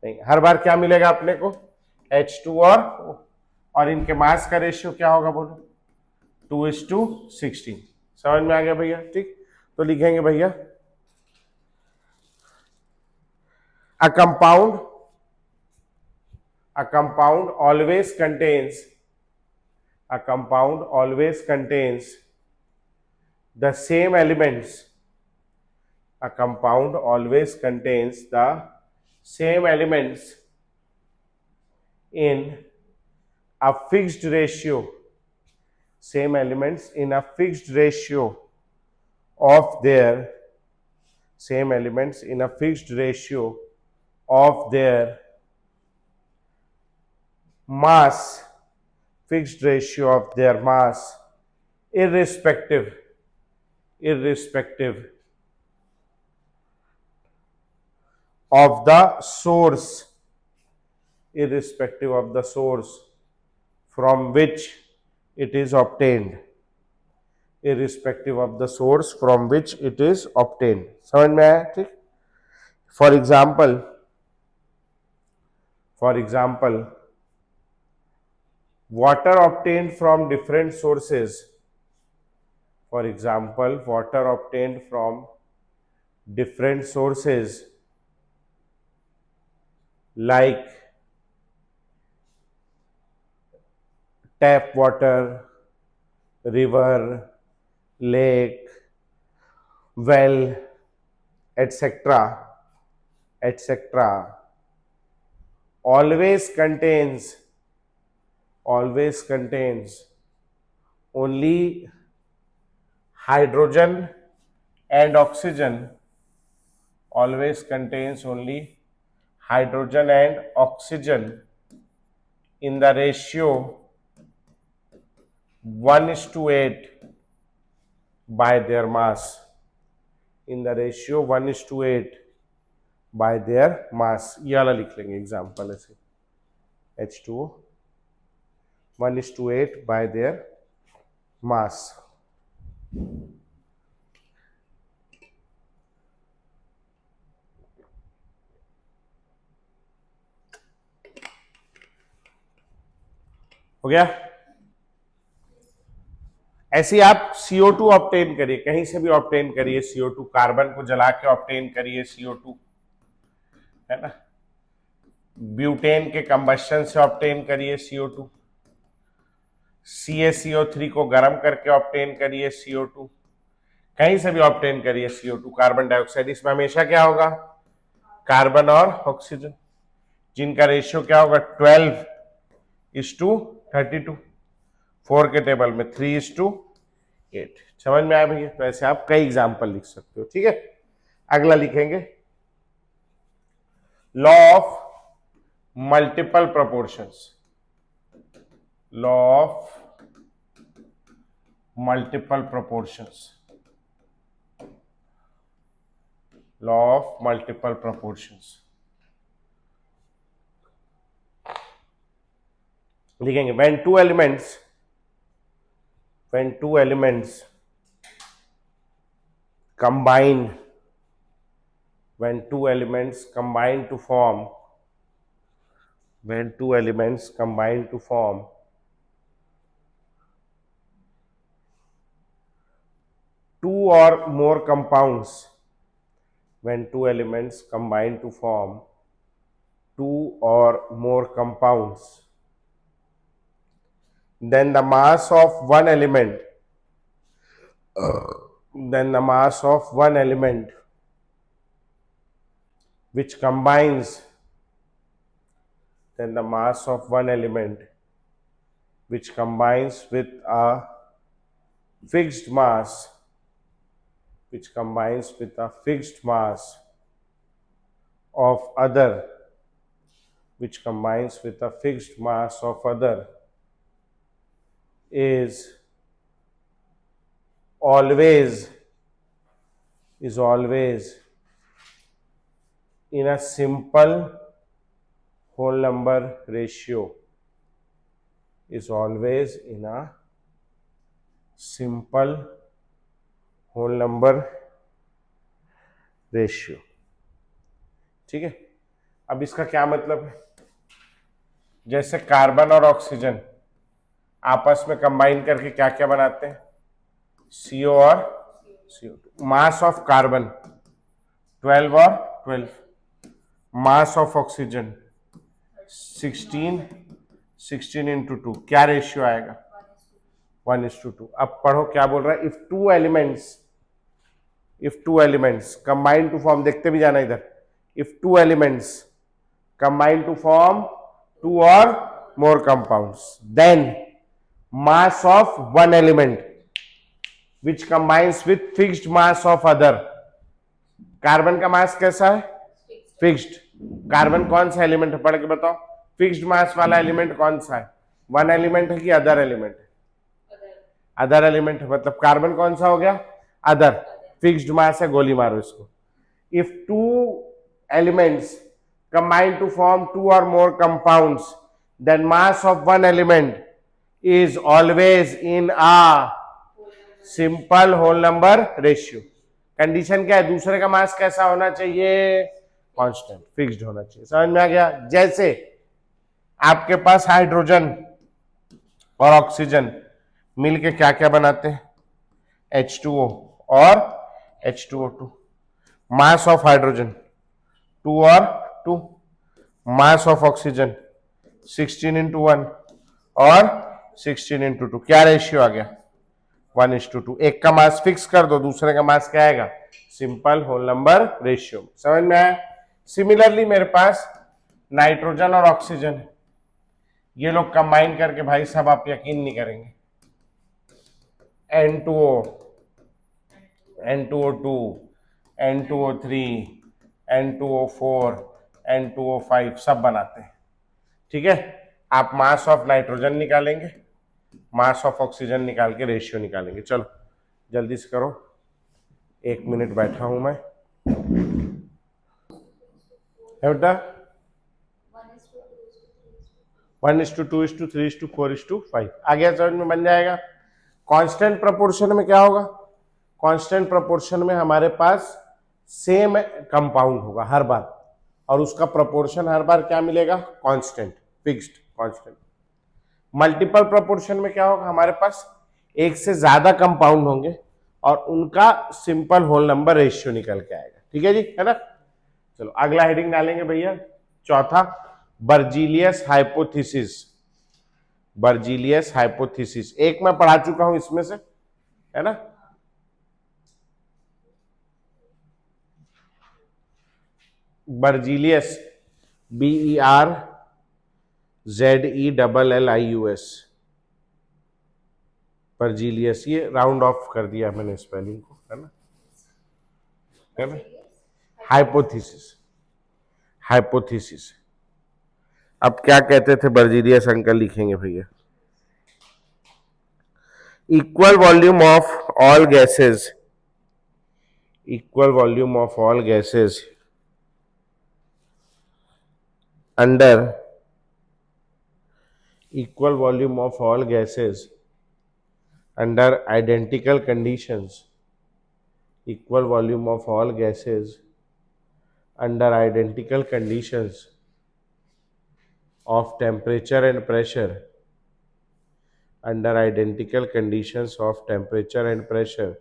नहीं, हर बार क्या मिलेगा अपने को, H2 और इनके मास का रेशियो क्या होगा बोलो, 2:16। समझ में आ गया भैया? ठीक, तो लिखेंगे भैया a compound always contains the same elements. A compound always contains the same elements in a fixed ratio. Same elements in a fixed ratio of their mass, irrespective of the source from which it is obtained, समझ में आया? ठीक, for example water obtained from different sources, like tap water, river, lake, well, etc., always contains only hydrogen and oxygen, in the ratio 1:8 by their mass, ये वाला लिख लेंगे example ऐसे, H2O 1:8 by their mass। हो गया? ऐसे ही आप CO2 obtain करिए, कहीं से भी ऑब्टेन करिए CO2, कार्बन को जला के ऑब्टेन करिए CO2, है ना, ब्यूटेन के कंबस्शन से ऑब्टेन करिए CO2, CaCO3 को गर्म करके ऑब्टेन करिए CO2, कहीं से भी ऑब्टेन करिए CO2, कार्बन डाइऑक्साइड, इसमें हमेशा क्या होगा, कार्बन और ऑक्सीजन, जिनका रेशियो क्या होगा, 12:32, 4 के टेबल में 3:8। समझ में आया भैया? तो ऐसे आप कई एग्जाम्पल लिख सकते हो। ठीक है, अगला लिखेंगे law of multiple proportions, law of multiple proportions, law of multiple proportions लिखेंगे when two elements combine, when two elements combine to form, when two elements combine to form two or more compounds, when two elements combine to form two or more compounds, then the mass of one element, then the mass of one element which combines, then the mass of one element which combines with a fixed mass, which combines with a fixed mass of other, which combines with a fixed mass of other, is always in a simple whole number ratio, is always in a simple whole number ratio. ठीक है, अब इसका क्या मतलब है, जैसे carbon और oxygen आपस में कंबाइन करके क्या क्या बनाते हैं, CO और CO2। मास ऑफ कार्बन 12 और 12, मास ऑफ ऑक्सीजन 16 इंटू 2, क्या रेशियो आएगा 1:2। अब पढ़ो क्या बोल रहा है, if two elements combine to form, देखते भी जाना इधर, if two elements combine to form two or more compounds, then mass of one element which combines with fixed mass of other. Carbon का मास कैसा है, फिक्स्ड। कार्बन कौन सा element है, पढ़ के बताओ, फिक्स्ड मास वाला एलिमेंट कौन सा है, वन एलिमेंट है कि अदर एलिमेंट है, अदर एलिमेंट है, मतलब कार्बन कौन सा हो गया, अदर, फिक्स्ड मास है, गोली मारो इसको। If two elements combine to form two or more compounds, then mass of one element is always in a simple whole number ratio. Condition क्या है, दूसरे का मास कैसा होना चाहिए, कांस्टेंट, फिक्स्ड होना चाहिए। समझ में आ गया। जैसे आपके पास हाइड्रोजन और ऑक्सीजन मिलके क्या क्या बनाते हैं, H2O और H2O2। मास ऑफ हाइड्रोजन 2 और 2, मास ऑफ ऑक्सीजन 16 इंटू 1 और 16 इंटू 2, क्या रेशियो आ गया 1:2। एक का मास फिक्स कर दो, दूसरे का मास क्या आएगा, सिंपल होल नंबर रेशियो। समझ में आया। सिमिलरली मेरे पास नाइट्रोजन और ऑक्सीजन है, ये लोग कंबाइन करके भाई साहब आप यकीन नहीं करेंगे, N2O, N2O2, N2O3, N2O4, N2O5 सब बनाते हैं। ठीक है, आप मास ऑफ नाइट्रोजन निकालेंगे, मास ऑफ ऑक्सीजन निकाल के रेशियो निकालेंगे। चलो जल्दी से करो, 1 मिनट बैठा हूं मैं। है बेटा 1:2:3:4:5 आ गया, समझ में बन जाएगा। कांस्टेंट प्रोपोर्शन में क्या होगा, कांस्टेंट प्रोपोर्शन में हमारे पास सेम कंपाउंड होगा हर बार, और उसका प्रोपोर्शन हर बार क्या मिलेगा, constant, fixed constant. Multiple proportion में क्या होगा, हमारे पास एक से ज्यादा कंपाउंड होंगे और उनका सिंपल होल नंबर रेशियो निकल के आएगा। ठीक है जी, है ना। चलो अगला हेडिंग डालेंगे भैया, चौथा, बर्जीलियस हाइपोथेसिस। बर्जीलियस हाइपोथेसिस एक मैं पढ़ा चुका हूं इसमें से, है ना। बर्जीलियस, BERZELLIUS, बर्जीलियस, ये राउंड ऑफ कर दिया मैंने स्पेलिंग को, है ना, है ना। हाइपोथेसिस, हाइपोथेसिस अब क्या कहते थे बर्जीलियस अंकल लिखेंगे भैया, equal volume of all gases, equal volume of all gases under equal volume of all gases under identical conditions, equal volume of all gases under identical conditions of temperature and pressure, under identical conditions of temperature and pressure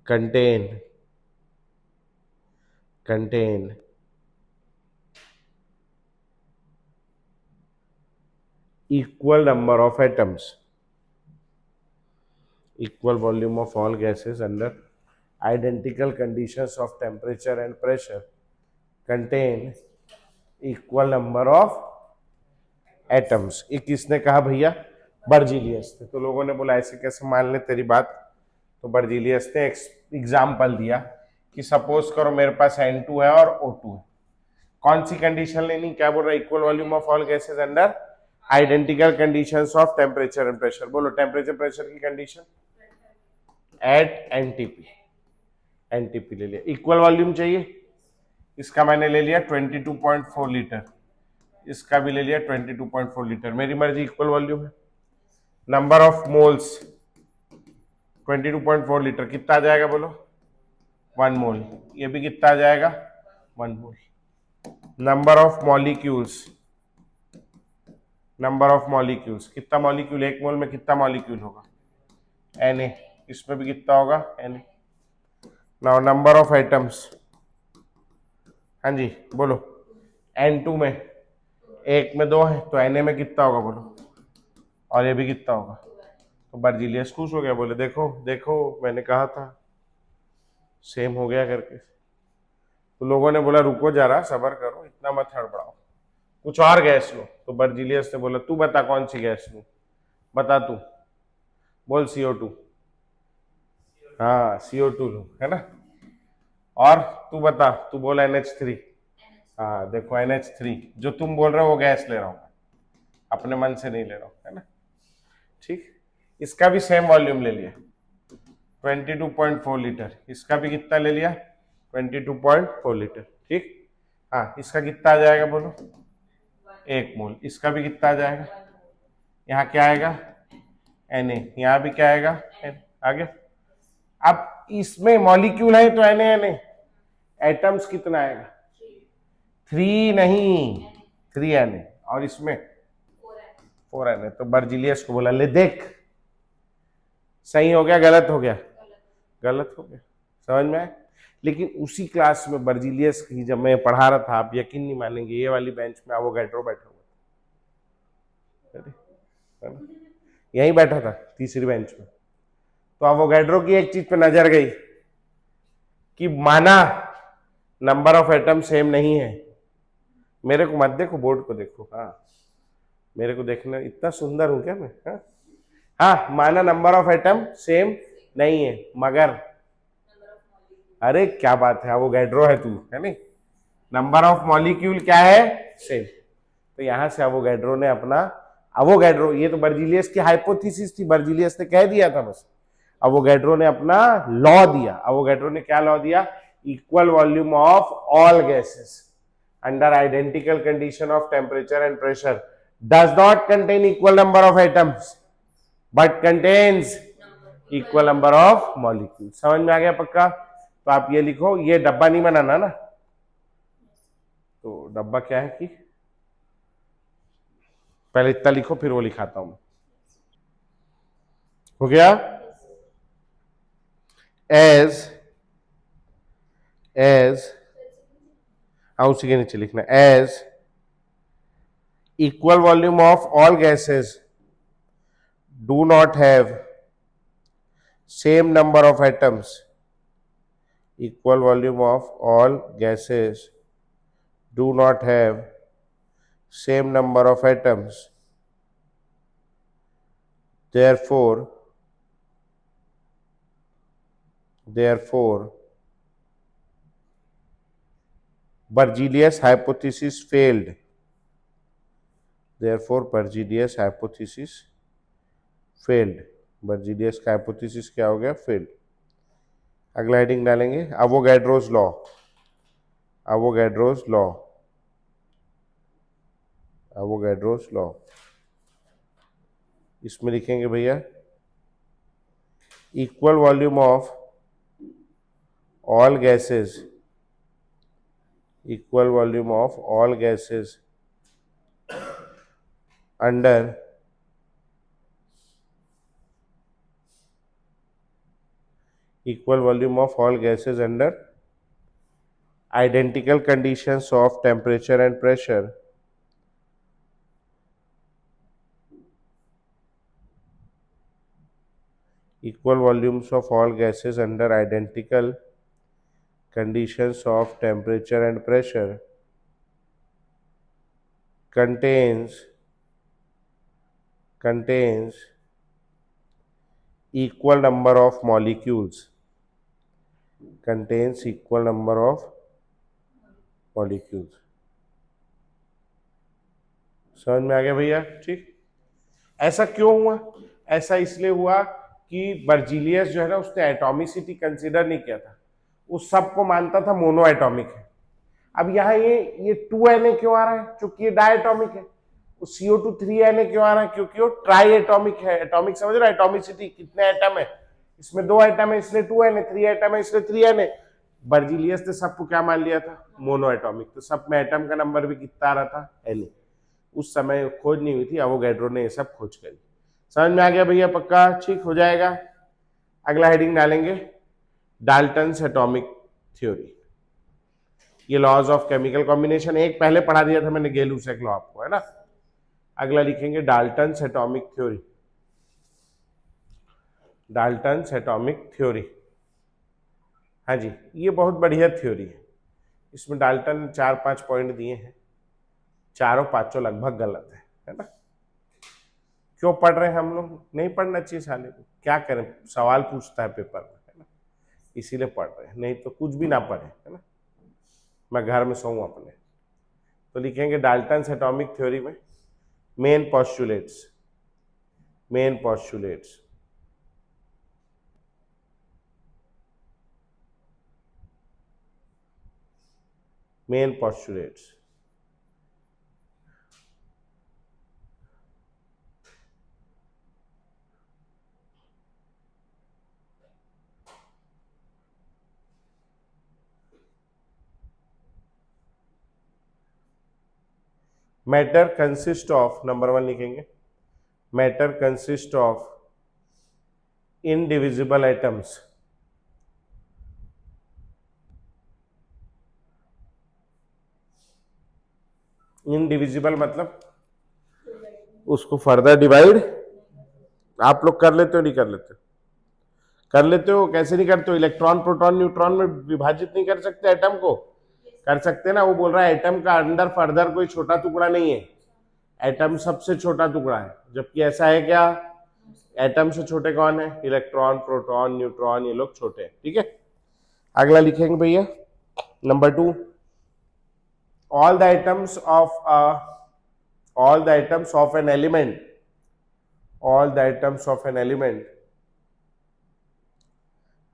contain equal number of atoms, equal volume of all gases under identical conditions of temperature and pressure contain equal number of atoms. ये किसने कहा भैया? Berzelius ने। तो लोगों ने बोला ऐसे कैसे मान ले तेरी बात, तो बर्जीलियस ने एग्जाम्पल दिया कि सपोज करो मेरे पास N2 है और O2 है, कौन सी कंडीशन लेनी, क्या बोल रहा है, equal volume of all gases under identical conditions of temperature and pressure. बोलो टेम्परेचर प्रेशर की कंडीशन एट एनटीपी, एनटीपी ले लिया। इक्वल वॉल्यूम चाहिए, इसका मैंने ले लिया 22.4 लीटर, इसका भी ले लिया 22.4 लीटर, मेरी मर्जी, इक्वल वॉल्यूम है। नंबर ऑफ मोल्स 22.4 लीटर, कितना आ जाएगा बोलो? 1 मोल। ये भी कितना आ जाएगा? 1 mole. Number of molecules, number of molecules, कितना मॉलिक्यूल, 1 मोल में कितना मॉलिक्यूल होगा? Na, इसमें भी कितना होगा? Na। Now number of atoms, हाँ जी बोलो, N2 में 1 में 2 है, तो Na में कितना होगा बोलो, और ये भी कितना होगा? तो बर्जीलियस खुश हो गया, बोले देखो देखो मैंने कहा था, सेम हो गया करके। तो लोगों ने बोला रुको जरा, सबर करो, इतना मत हड़बड़ाओ, कुछ और गैस लो। तो बर्जीलियस ने बोला तू बता कौन सी गैस लूं, बता तू, बोल CO2। हाँ CO2 लूं, है ना। और तू बता, तू बोल NH3। हाँ देखो NH3, जो तुम बोल रहे हो वो गैस ले रहा हूं, अपने मन से नहीं ले रहा हूं, है ना। ठीक, इसका भी सेम वॉल्यूम ले लिया 22.4 लीटर, इसका भी कितना ले लिया? 22.4 लीटर। ठीक, हाँ इसका कितना आ जाएगा बोलो? 1 मोल। इसका भी कितना आ जाएगा? यहाँ क्या आएगा? Na। यहाँ भी क्या आएगा? आगे। अब इसमें मॉलिक्यूल है तो Na, एटम्स कितना आएगा? 3 नहीं, 3 Na, और इसमें 4 Na। तो बर्जीलियस को बोला ले देख, सही हो गया गलत हो गया? गलत हो गया। समझ में आया? लेकिन उसी क्लास में बर्जीलियस की जब मैं पढ़ा रहा था, आप यकीन नहीं मानेंगे, ये वाली बेंच में एवोगैड्रो बैठा हुआ था, यहीं बैठा था तीसरी बेंच में। तो एवोगैड्रो की एक चीज पे नजर गई कि माना नंबर ऑफ एटम सेम नहीं है, मेरे को मत देखो, बोर्ड को देखो, हाँ मेरे को देखना, इतना सुंदर हूं क्या मैं? हाँ माना नंबर ऑफ एटम सेम नहीं है, मगर अरे क्या बात है, एवोगैड्रो है तू, है नहीं, नंबर ऑफ मॉलिक्यूल क्या है? सेम। तो यहां से एवोगैड्रो ने अपना, एवोगैड्रो, ये तो बर्जीलियस की हाइपोथेसिस थी, बर्जीलियस ने कह दिया था बस, एवोगैड्रो ने अपना लॉ दिया। एवोगैड्रो ने क्या लॉ दिया? Equal volume of all gases under identical condition of temperature and pressure does not contain equal number of atoms but contains equal number of molecule. समझ में आ गया पक्का? तो आप ये लिखो, ये डब्बा नहीं बनाना ना, तो डब्बा क्या है कि पहले इतना लिखो फिर वो लिखाता हूं। हो गया? एज हाँ उसी के नीचे लिखना, as equal volume of all gases do not have same number of atoms, equal volume of all gases do not have same number of atoms, therefore Berzelius hypothesis failed. Therefore Berzelius hypothesis failed. Berzelius का hypothesis क्या हो गया? failed. अगला heading डालेंगे अवोगैड्रोस law. अवोगैड्रोस law. अवोगैड्रोस law इसमें लिखेंगे भैया equal volume of all gases, equal volume of all gases under equal volume of all gases under identical conditions of temperature and pressure equal volumes of all gases under identical conditions of temperature and pressure contains equal number of molecules, contains equal number of molecules. समझ में आ गया भैया? ठीक. ऐसा क्यों हुआ? ऐसा इसलिए हुआ कि बर्जीलियस जो है ना उसने एटॉमिसिटी कंसीडर नहीं किया था, उस सब को मानता था मोनो एटॉमिक है. अब यहाँ ये 2Na क्यों आ रहा है? क्योंकि ये डायटॉमिक है. CO2 3Na क्यों आ रहा है? क्योंकि वो ट्राई एटॉमिक है. एटॉमिक समझ रहे हो? एटॉमिसिटी कितने एटम है, इसमें 2 एटम है इसलिए 2Na, 3 एटम है इसलिए 3Na. बर्जीलियस ने सबको क्या मान लिया था? Mono atomic. तो सब में एटम का नंबर भी कितना आ रहा था? Na. उस समय खोज नहीं हुई थी, अवोगैड्रो ने ये सब खोज करी. समझ में आ गया भैया? पक्का? ठीक हो जाएगा. अगला हेडिंग डालेंगे डाल्टन्स एटॉमिक थ्योरी. ये लॉज ऑफ केमिकल कॉम्बिनेशन एक पहले पढ़ा दिया था मैंने, गेलुसेक लॉ आपको, है ना. अगला लिखेंगे Dalton's atomic theory. Dalton's atomic theory. हाँ जी, ये बहुत बढ़िया थ्योरी है. इसमें डाल्टन 4-5 पॉइंट दिए हैं, चारों पांचों लगभग गलत है ना. क्यों पढ़ रहे हैं हम लोग? नहीं पढ़ना चाहिए साले को, क्या करें, सवाल पूछता है पेपर में, है ना, इसीलिए पढ़ रहे हैं. नहीं तो कुछ भी ना पढ़े, है ना, मैं घर में सोऊं अपने. तो लिखेंगे डाल्टन्स एटॉमिक थ्योरी में main postulates. Main postulates. Main postulates. Matter consist of, number 1 लिखेंगे, matter consist of indivisible atoms. Indivisible मतलब उसको फर्दर डिवाइड आप लोग कर लेते हो नहीं कर लेते? कर लेते हो. कैसे नहीं करते हो? इलेक्ट्रॉन प्रोटॉन न्यूट्रॉन में विभाजित नहीं कर सकते एटम को? कर सकते ना. वो बोल रहा है एटम का अंदर फर्दर कोई छोटा टुकड़ा नहीं है, एटम सबसे छोटा टुकड़ा है. जबकि ऐसा है क्या? एटम से छोटे कौन है? इलेक्ट्रॉन प्रोटॉन न्यूट्रॉन, ये लोग छोटे हैं. ठीक है. अगला लिखेंगे भैया number 2, all the atoms of an element, all the atoms of an element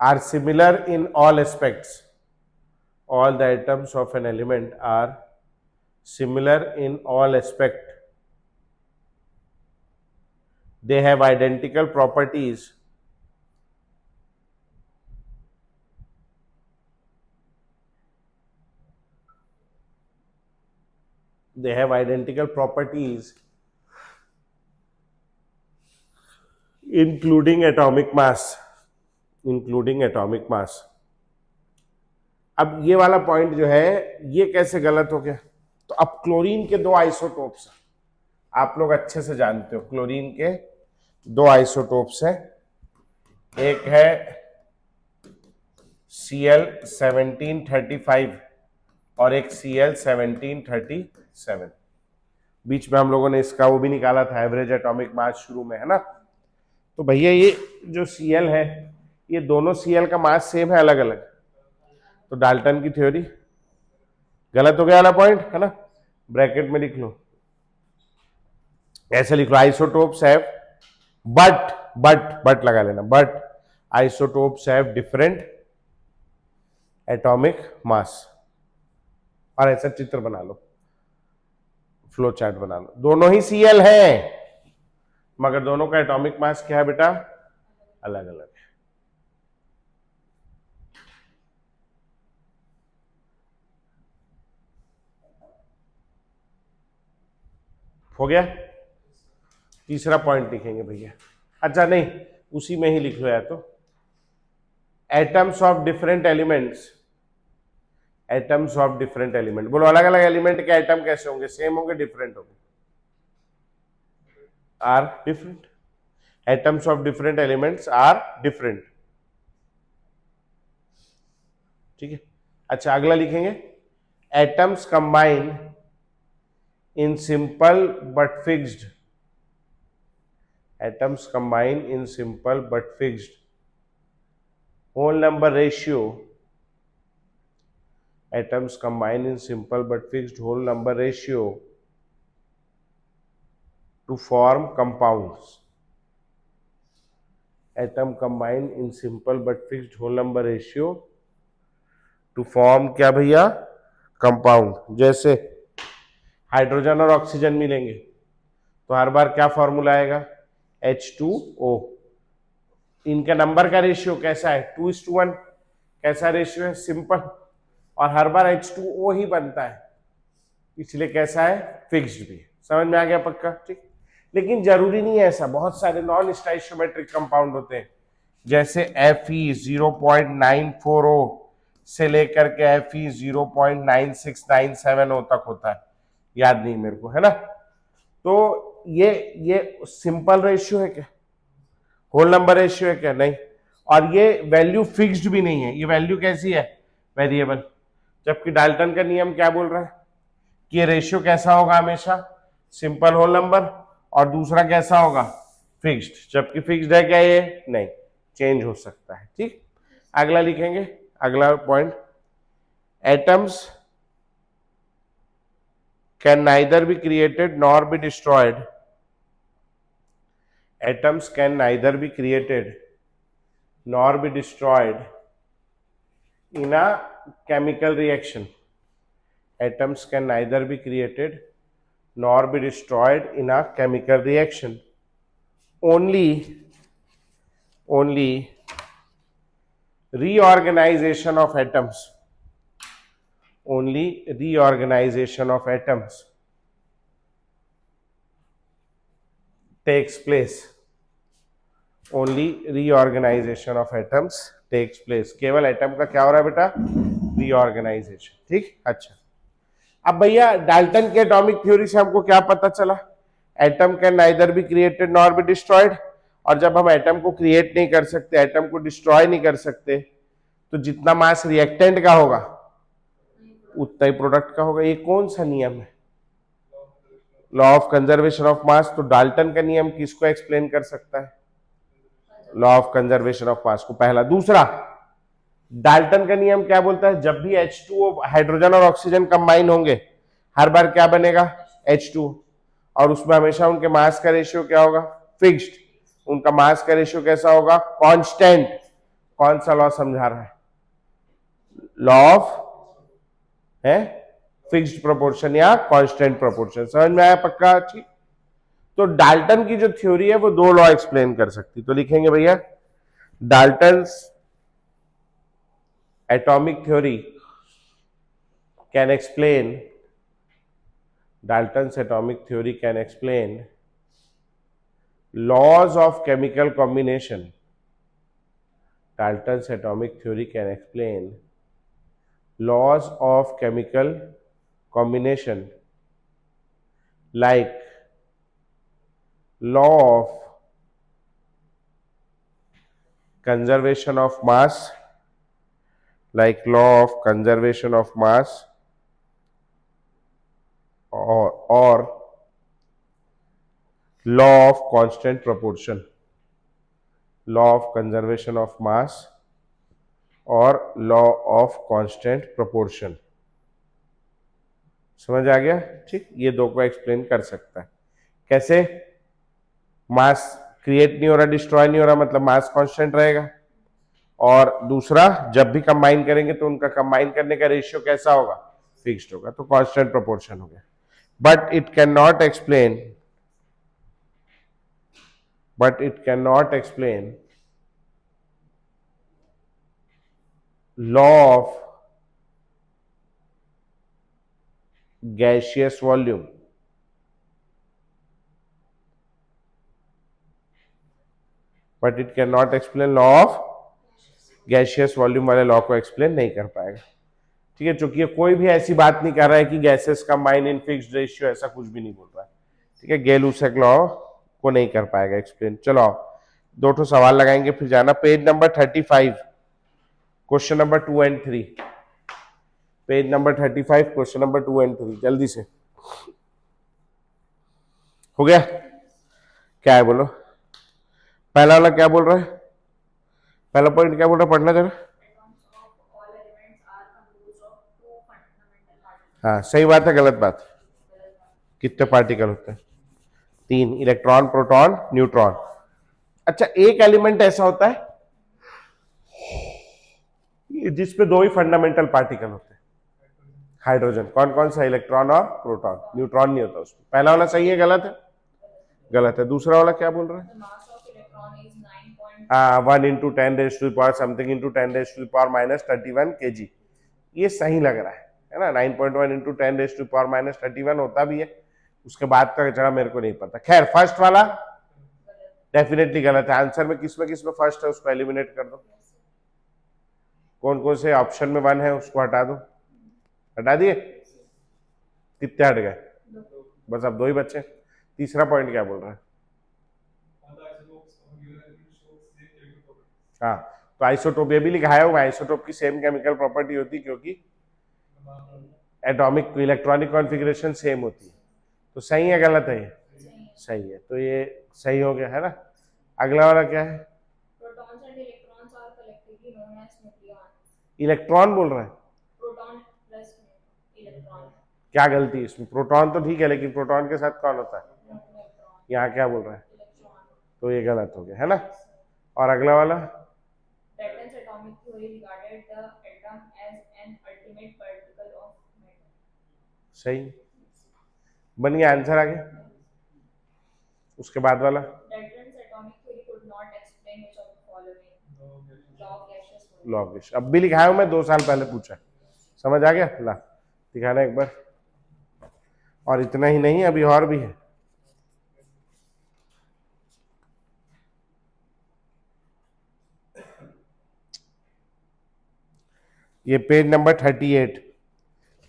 are similar in all aspects. All the atoms of an element are similar in all aspect. They have identical properties. They have identical properties including atomic mass. Including atomic mass. अब ये वाला point जो है ये कैसे गलत हो गया? तो अब क्लोरीन के 2 आइसोटोप्स आप लोग अच्छे से जानते हो. क्लोरीन के 2 आइसोटोप्स हैं. एक है Cl1735 और एक Cl1737. बीच में हम लोगों ने इसका वो भी निकाला था, एवरेज एटॉमिक मास शुरू में, है ना. तो भैया ये जो Cl है, ये दोनों Cl का मास सेम है अलग अलग. तो डाल्टन की थ्योरी गलत हो गया वाला पॉइंट है ना, ब्रैकेट में लिख लो, ऐसे लिख लो, आइसोटोप्स हैव बट लगा लेना, but isotopes have different atomic mass, और ऐसा चित्र बना लो, फ्लो चार्ट बना लो, दोनों ही Cl है मगर दोनों का एटॉमिक मास क्या है बेटा, अलग अलग है। हो गया, तीसरा पॉइंट लिखेंगे भैया, अच्छा नहीं उसी में ही लिख लो, या तो atoms of different elements, atoms of different element, बोलो अलग अलग एलिमेंट के एटम कैसे होंगे, सेम होंगे डिफरेंट होंगे, are different, atoms of different elements are different, ठीक है। अच्छा अगला लिखेंगे, atoms combine in simple but fixed, atoms combine in simple but fixed whole number ratio, atoms combine in simple but fixed whole number ratio to form compounds, atom combine in simple but fixed whole number ratio to form क्या भैया, compound. जैसे hydrogen और oxygen मिलेंगे तो हर बार क्या formula आएगा, H2O, इनका number का रेशियो कैसा है, 2:1, कैसा रेशियो है, सिंपल, और हर बार H2O ही बनता है, इसलिए कैसा है, फिक्स्ड भी। समझ में आ गया पक्का, ठीक। लेकिन जरूरी नहीं है ऐसा, बहुत सारे नॉन स्टाइशियोमेट्रिक कंपाउंड होते हैं, जैसे Fe0.940 से लेकर के Fe0.9697 तक होता है, याद नहीं मेरे को, है ना। तो ये सिंपल रेशियो है क्या, होल नंबर रेशियो है क्या, नहीं, और ये वैल्यू फिक्स्ड भी नहीं है, ये वैल्यू कैसी है, वेरिएबल। जबकि डाल्टन का नियम क्या बोल रहा है कि ये रेशियो कैसा होगा, हमेशा सिंपल होल नंबर, और दूसरा कैसा होगा, फिक्स्ड। जबकि फिक्स्ड है क्या ये, नहीं, चेंज हो सकता है, ठीक। अगला लिखेंगे, अगला point, atoms can neither be created nor be destroyed, atoms can neither be created nor be destroyed in a chemical reaction, atoms can neither be created nor be destroyed in a chemical reaction, only reorganization of atoms, only reorganization of atoms takes place, only reorganization of atoms takes place, केवल atom का क्या हो रहा है बेटा, reorganisation, ठीक। अच्छा अब भैया डाल्टन के एटॉमिक थ्योरी से हमको क्या पता चला, atom can neither be created nor be destroyed, और जब हम एटम को क्रिएट नहीं कर सकते, एटम को डिस्ट्रॉय नहीं कर सकते, तो जितना मास रिएक्टेंट का होगा उतना ही प्रोडक्ट का होगा। ये कौन सा नियम है, लॉ ऑफ कंजर्वेशन ऑफ मास। तो डाल्टन का नियम किसको एक्सप्लेन कर सकता है, लॉ ऑफ कंजर्वेशन ऑफ मास को, पहला। दूसरा, डाल्टन का नियम क्या बोलता है, जब भी H2O, हाइड्रोजन और ऑक्सीजन कंबाइन होंगे, हर बार क्या बनेगा, H2, और उसमें हमेशा उनके मास का रेशियो क्या होगा, फिक्स्ड। उनका मास का रेशियो कैसा होगा, कांस्टेंट। कौन सा लॉ समझा रहा है, लॉ ऑफ है फिक्स्ड प्रोपोर्शन या कांस्टेंट प्रोपोर्शन। समझ में आया पक्का, ठीक। तो डाल्टन की जो थ्योरी है वो दो लॉ एक्सप्लेन कर सकती, तो लिखेंगे भैया, Dalton's atomic theory can explain, Dalton's atomic theory can explain laws of chemical combination. Dalton's atomic theory can explain laws of chemical combination, like law of conservation of mass, like law of conservation of mass, or law of constant proportion, law of conservation of mass or law of constant proportion। समझ आ गया? ठीक, ये दो को explain कर सकता है। कैसे? मास क्रिएट नहीं हो रहा, डिस्ट्रॉय नहीं हो रहा, मतलब मास कांस्टेंट रहेगा। और दूसरा, जब भी कंबाइन करेंगे तो उनका कंबाइन करने का रेशियो कैसा होगा? फिक्स्ड होगा, तो कांस्टेंट प्रोपोर्शन हो गया। But it can not explain law of gaseous volume. But it can not explain law of gaseous volume वाले लॉ को एक्सप्लेन नहीं कर पाएगा। ठीक है, चूंकि ये कोई भी ऐसी बात नहीं कर रहा है कि gases combine in fixed ratio, ऐसा कुछ भी नहीं बोल रहा है। ठीक है, गेल-यूसेक लॉ को नहीं कर पाएगा एक्सप्लेन। चलो आओ, दो ठो सवाल लगाएंगे फिर जाना। Page number 35, question number 2 and 3। Page number 35, question number 2 and 3, जल्दी से। हो गया? क्या है बोलो? पहला वाला क्या बोल रहा है? पहला पॉइंट क्या बोल रहा है, पढ़ना जरा। हाँ सही बात है, गलत बात? कितने पार्टिकल होते हैं? 3, इलेक्ट्रॉन, प्रोटॉन, न्यूट्रॉन। अच्छा, एक एलिमेंट ऐसा होता है जिसपे दो ही फंडामेंटल पार्टिकल होते हैं, हाइड्रोजन। कौन कौन सा? इलेक्ट्रॉन और प्रोटॉन, न्यूट्रॉन नहीं होता उसमें। पहला वाला सही है, गलत है? गलत है। दूसरा वाला क्या बोल रहा है? हाँ, 1 इंटू 10⁻⁻ समथिंग इंटू 10⁻⁻³ kg। ये सही लग रहा है ना? 9.1 इंटू 10⁻⁻³ होता भी है, उसके बाद का जरा मेरे को नहीं पता। खैर, फर्स्ट वाला डेफिनेटली गलत है। आंसर में किसमें फर्स्ट है उसको एलिमिनेट कर दो। कौन कौन से ऑप्शन में 1 है उसको हटा दो। हटा दिए? कितने हट गए? बस अब 2 ही बचे। तीसरा पॉइंट क्या बोल रहा है? हाँ, तो आइसोटोप ये भी लिखा है, वो आइसोटोप की सेम केमिकल प्रॉपर्टी होती है, क्योंकि एटॉमिक इलेक्ट्रॉनिक कॉन्फ़िगरेशन सेम होती है। तो सही है, गलत है? ये सही है, तो ये सही हो गया है ना। अगला वाला क्या है? इलेक्ट्रॉन बोल रहा है? क्या गलती है इसमें? प्रोटॉन तो ठीक है, लेकिन प्रोटॉन के साथ कौन होता है? यहाँ क्या बोल रहा है? तो ये गलत हो गया है ना। और अगला वाला? सही, बन गया आंसर। आगे उसके बाद वाला? Law of gaseous. अब भी लिखा है, मैं 2 साल पहले पूछा। समझ आ गया? ला दिखाना एक बार। और इतना ही नहीं, अभी और भी है। ये पेज नंबर 38,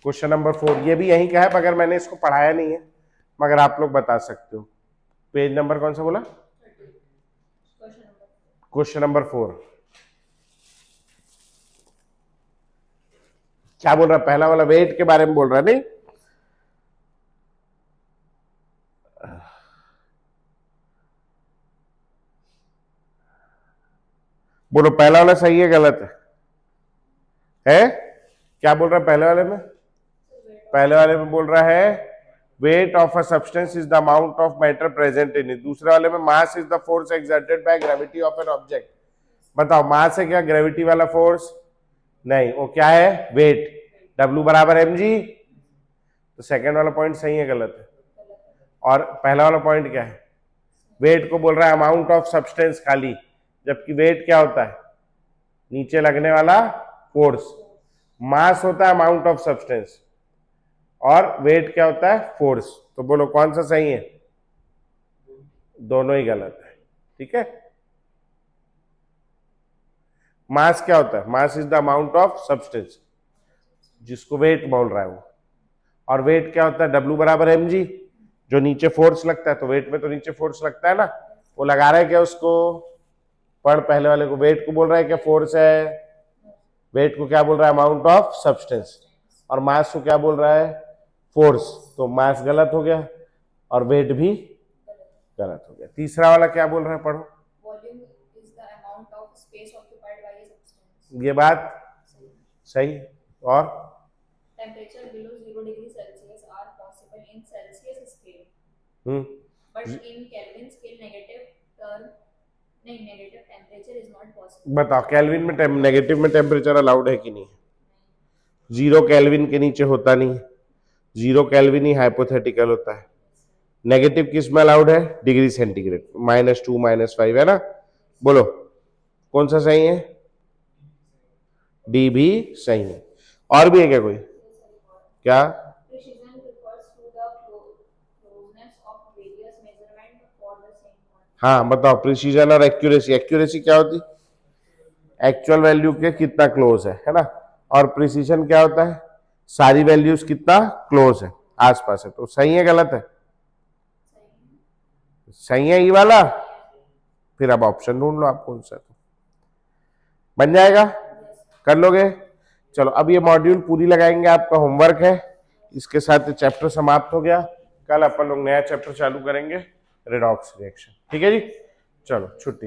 क्वेश्चन नंबर 4। ये भी यहीं का है, मगर मैंने इसको पढ़ाया नहीं है, मगर आप लोग बता सकते हो। पेज नंबर कौन सा बोला? Question number 4। क्या बोल रहा है? पहला वाला वेट के बारे में बोल रहा है, नहीं? बोलो, पहला वाला सही है, गलत है? क्या बोल रहा है पहले वाले में? पहले वाले में बोल रहा है weight of a substance is the amount of matter present in it. दूसरे वाले में mass is the force exerted by gravity of an object. बताओ, मास है क्या ग्रेविटी वाला फोर्स? नहीं, वो क्या है? वेट। W बराबर mg। तो सेकेंड वाला पॉइंट सही है, गलत है? और पहला वाला पॉइंट क्या है? वेट को बोल रहा है अमाउंट ऑफ सब्सटेंस खाली, जबकि वेट क्या होता है? नीचे लगने वाला फोर्स। मास होता है अमाउंट ऑफ सब्सटेंस, और वेट क्या होता है? फोर्स। तो बोलो कौन सा सही है? दोनों ही गलत है। ठीक है, मास क्या होता है? Mass is the amount of substance, जिसको वेट बोल रहा है वो। और वेट क्या होता है? W बराबर mg। जो नीचे फोर्स लगता है, तो वेट में तो नीचे फोर्स लगता है ना, वो लगा रहा है क्या उसको? पढ़ पहले वाले को। वेट को बोल रहा है क्या फोर्स है? वेट को क्या बोल रहा है? Amount of substance. और मास को क्या बोल रहा है? फोर्स। तो मास गलत हो गया, और वेट भी गलत हो गया। तीसरा वाला क्या बोल रहा है? पढ़ो। ये बात सही। और
But in Kelvin scale, negative temperature is not possible.
बताओ केल्विन में नेगेटिव में टेम्परेचर अलाउड है कि नहीं? 0 केल्विन के नीचे होता नहीं, 0 केल्विन ही हाइपोथेटिकल होता है। नेगेटिव किस में अलाउड है? डिग्री सेंटीग्रेड, -2 -5 है ना। बोलो कौन सा सही है? डी भी सही है। और भी है क्या कोई? क्या?
Precision refers to the closeness of various measurement for the same point.
हाँ बताओ, प्रिसीजन और एक्यूरेसी। एक्यूरेसी क्या होती? एक्चुअल वैल्यू के कितना क्लोज है ना। और प्रिसीजन क्या होता है? सारी वैल्यूज कितना क्लोज है, आसपास है। तो सही है गलत है? सही है ये वाला। फिर अब ऑप्शन ढूंढ लो आप कौन सा, तो बन जाएगा, कर लोगे। चलो अब ये मॉड्यूल पूरी लगाएंगे, आपका होमवर्क है। इसके साथ चैप्टर समाप्त हो गया। कल अपन लोग नया चैप्टर चालू करेंगे, रेडॉक्स रिएक्शन। ठीक है जी, चलो छुट्टी।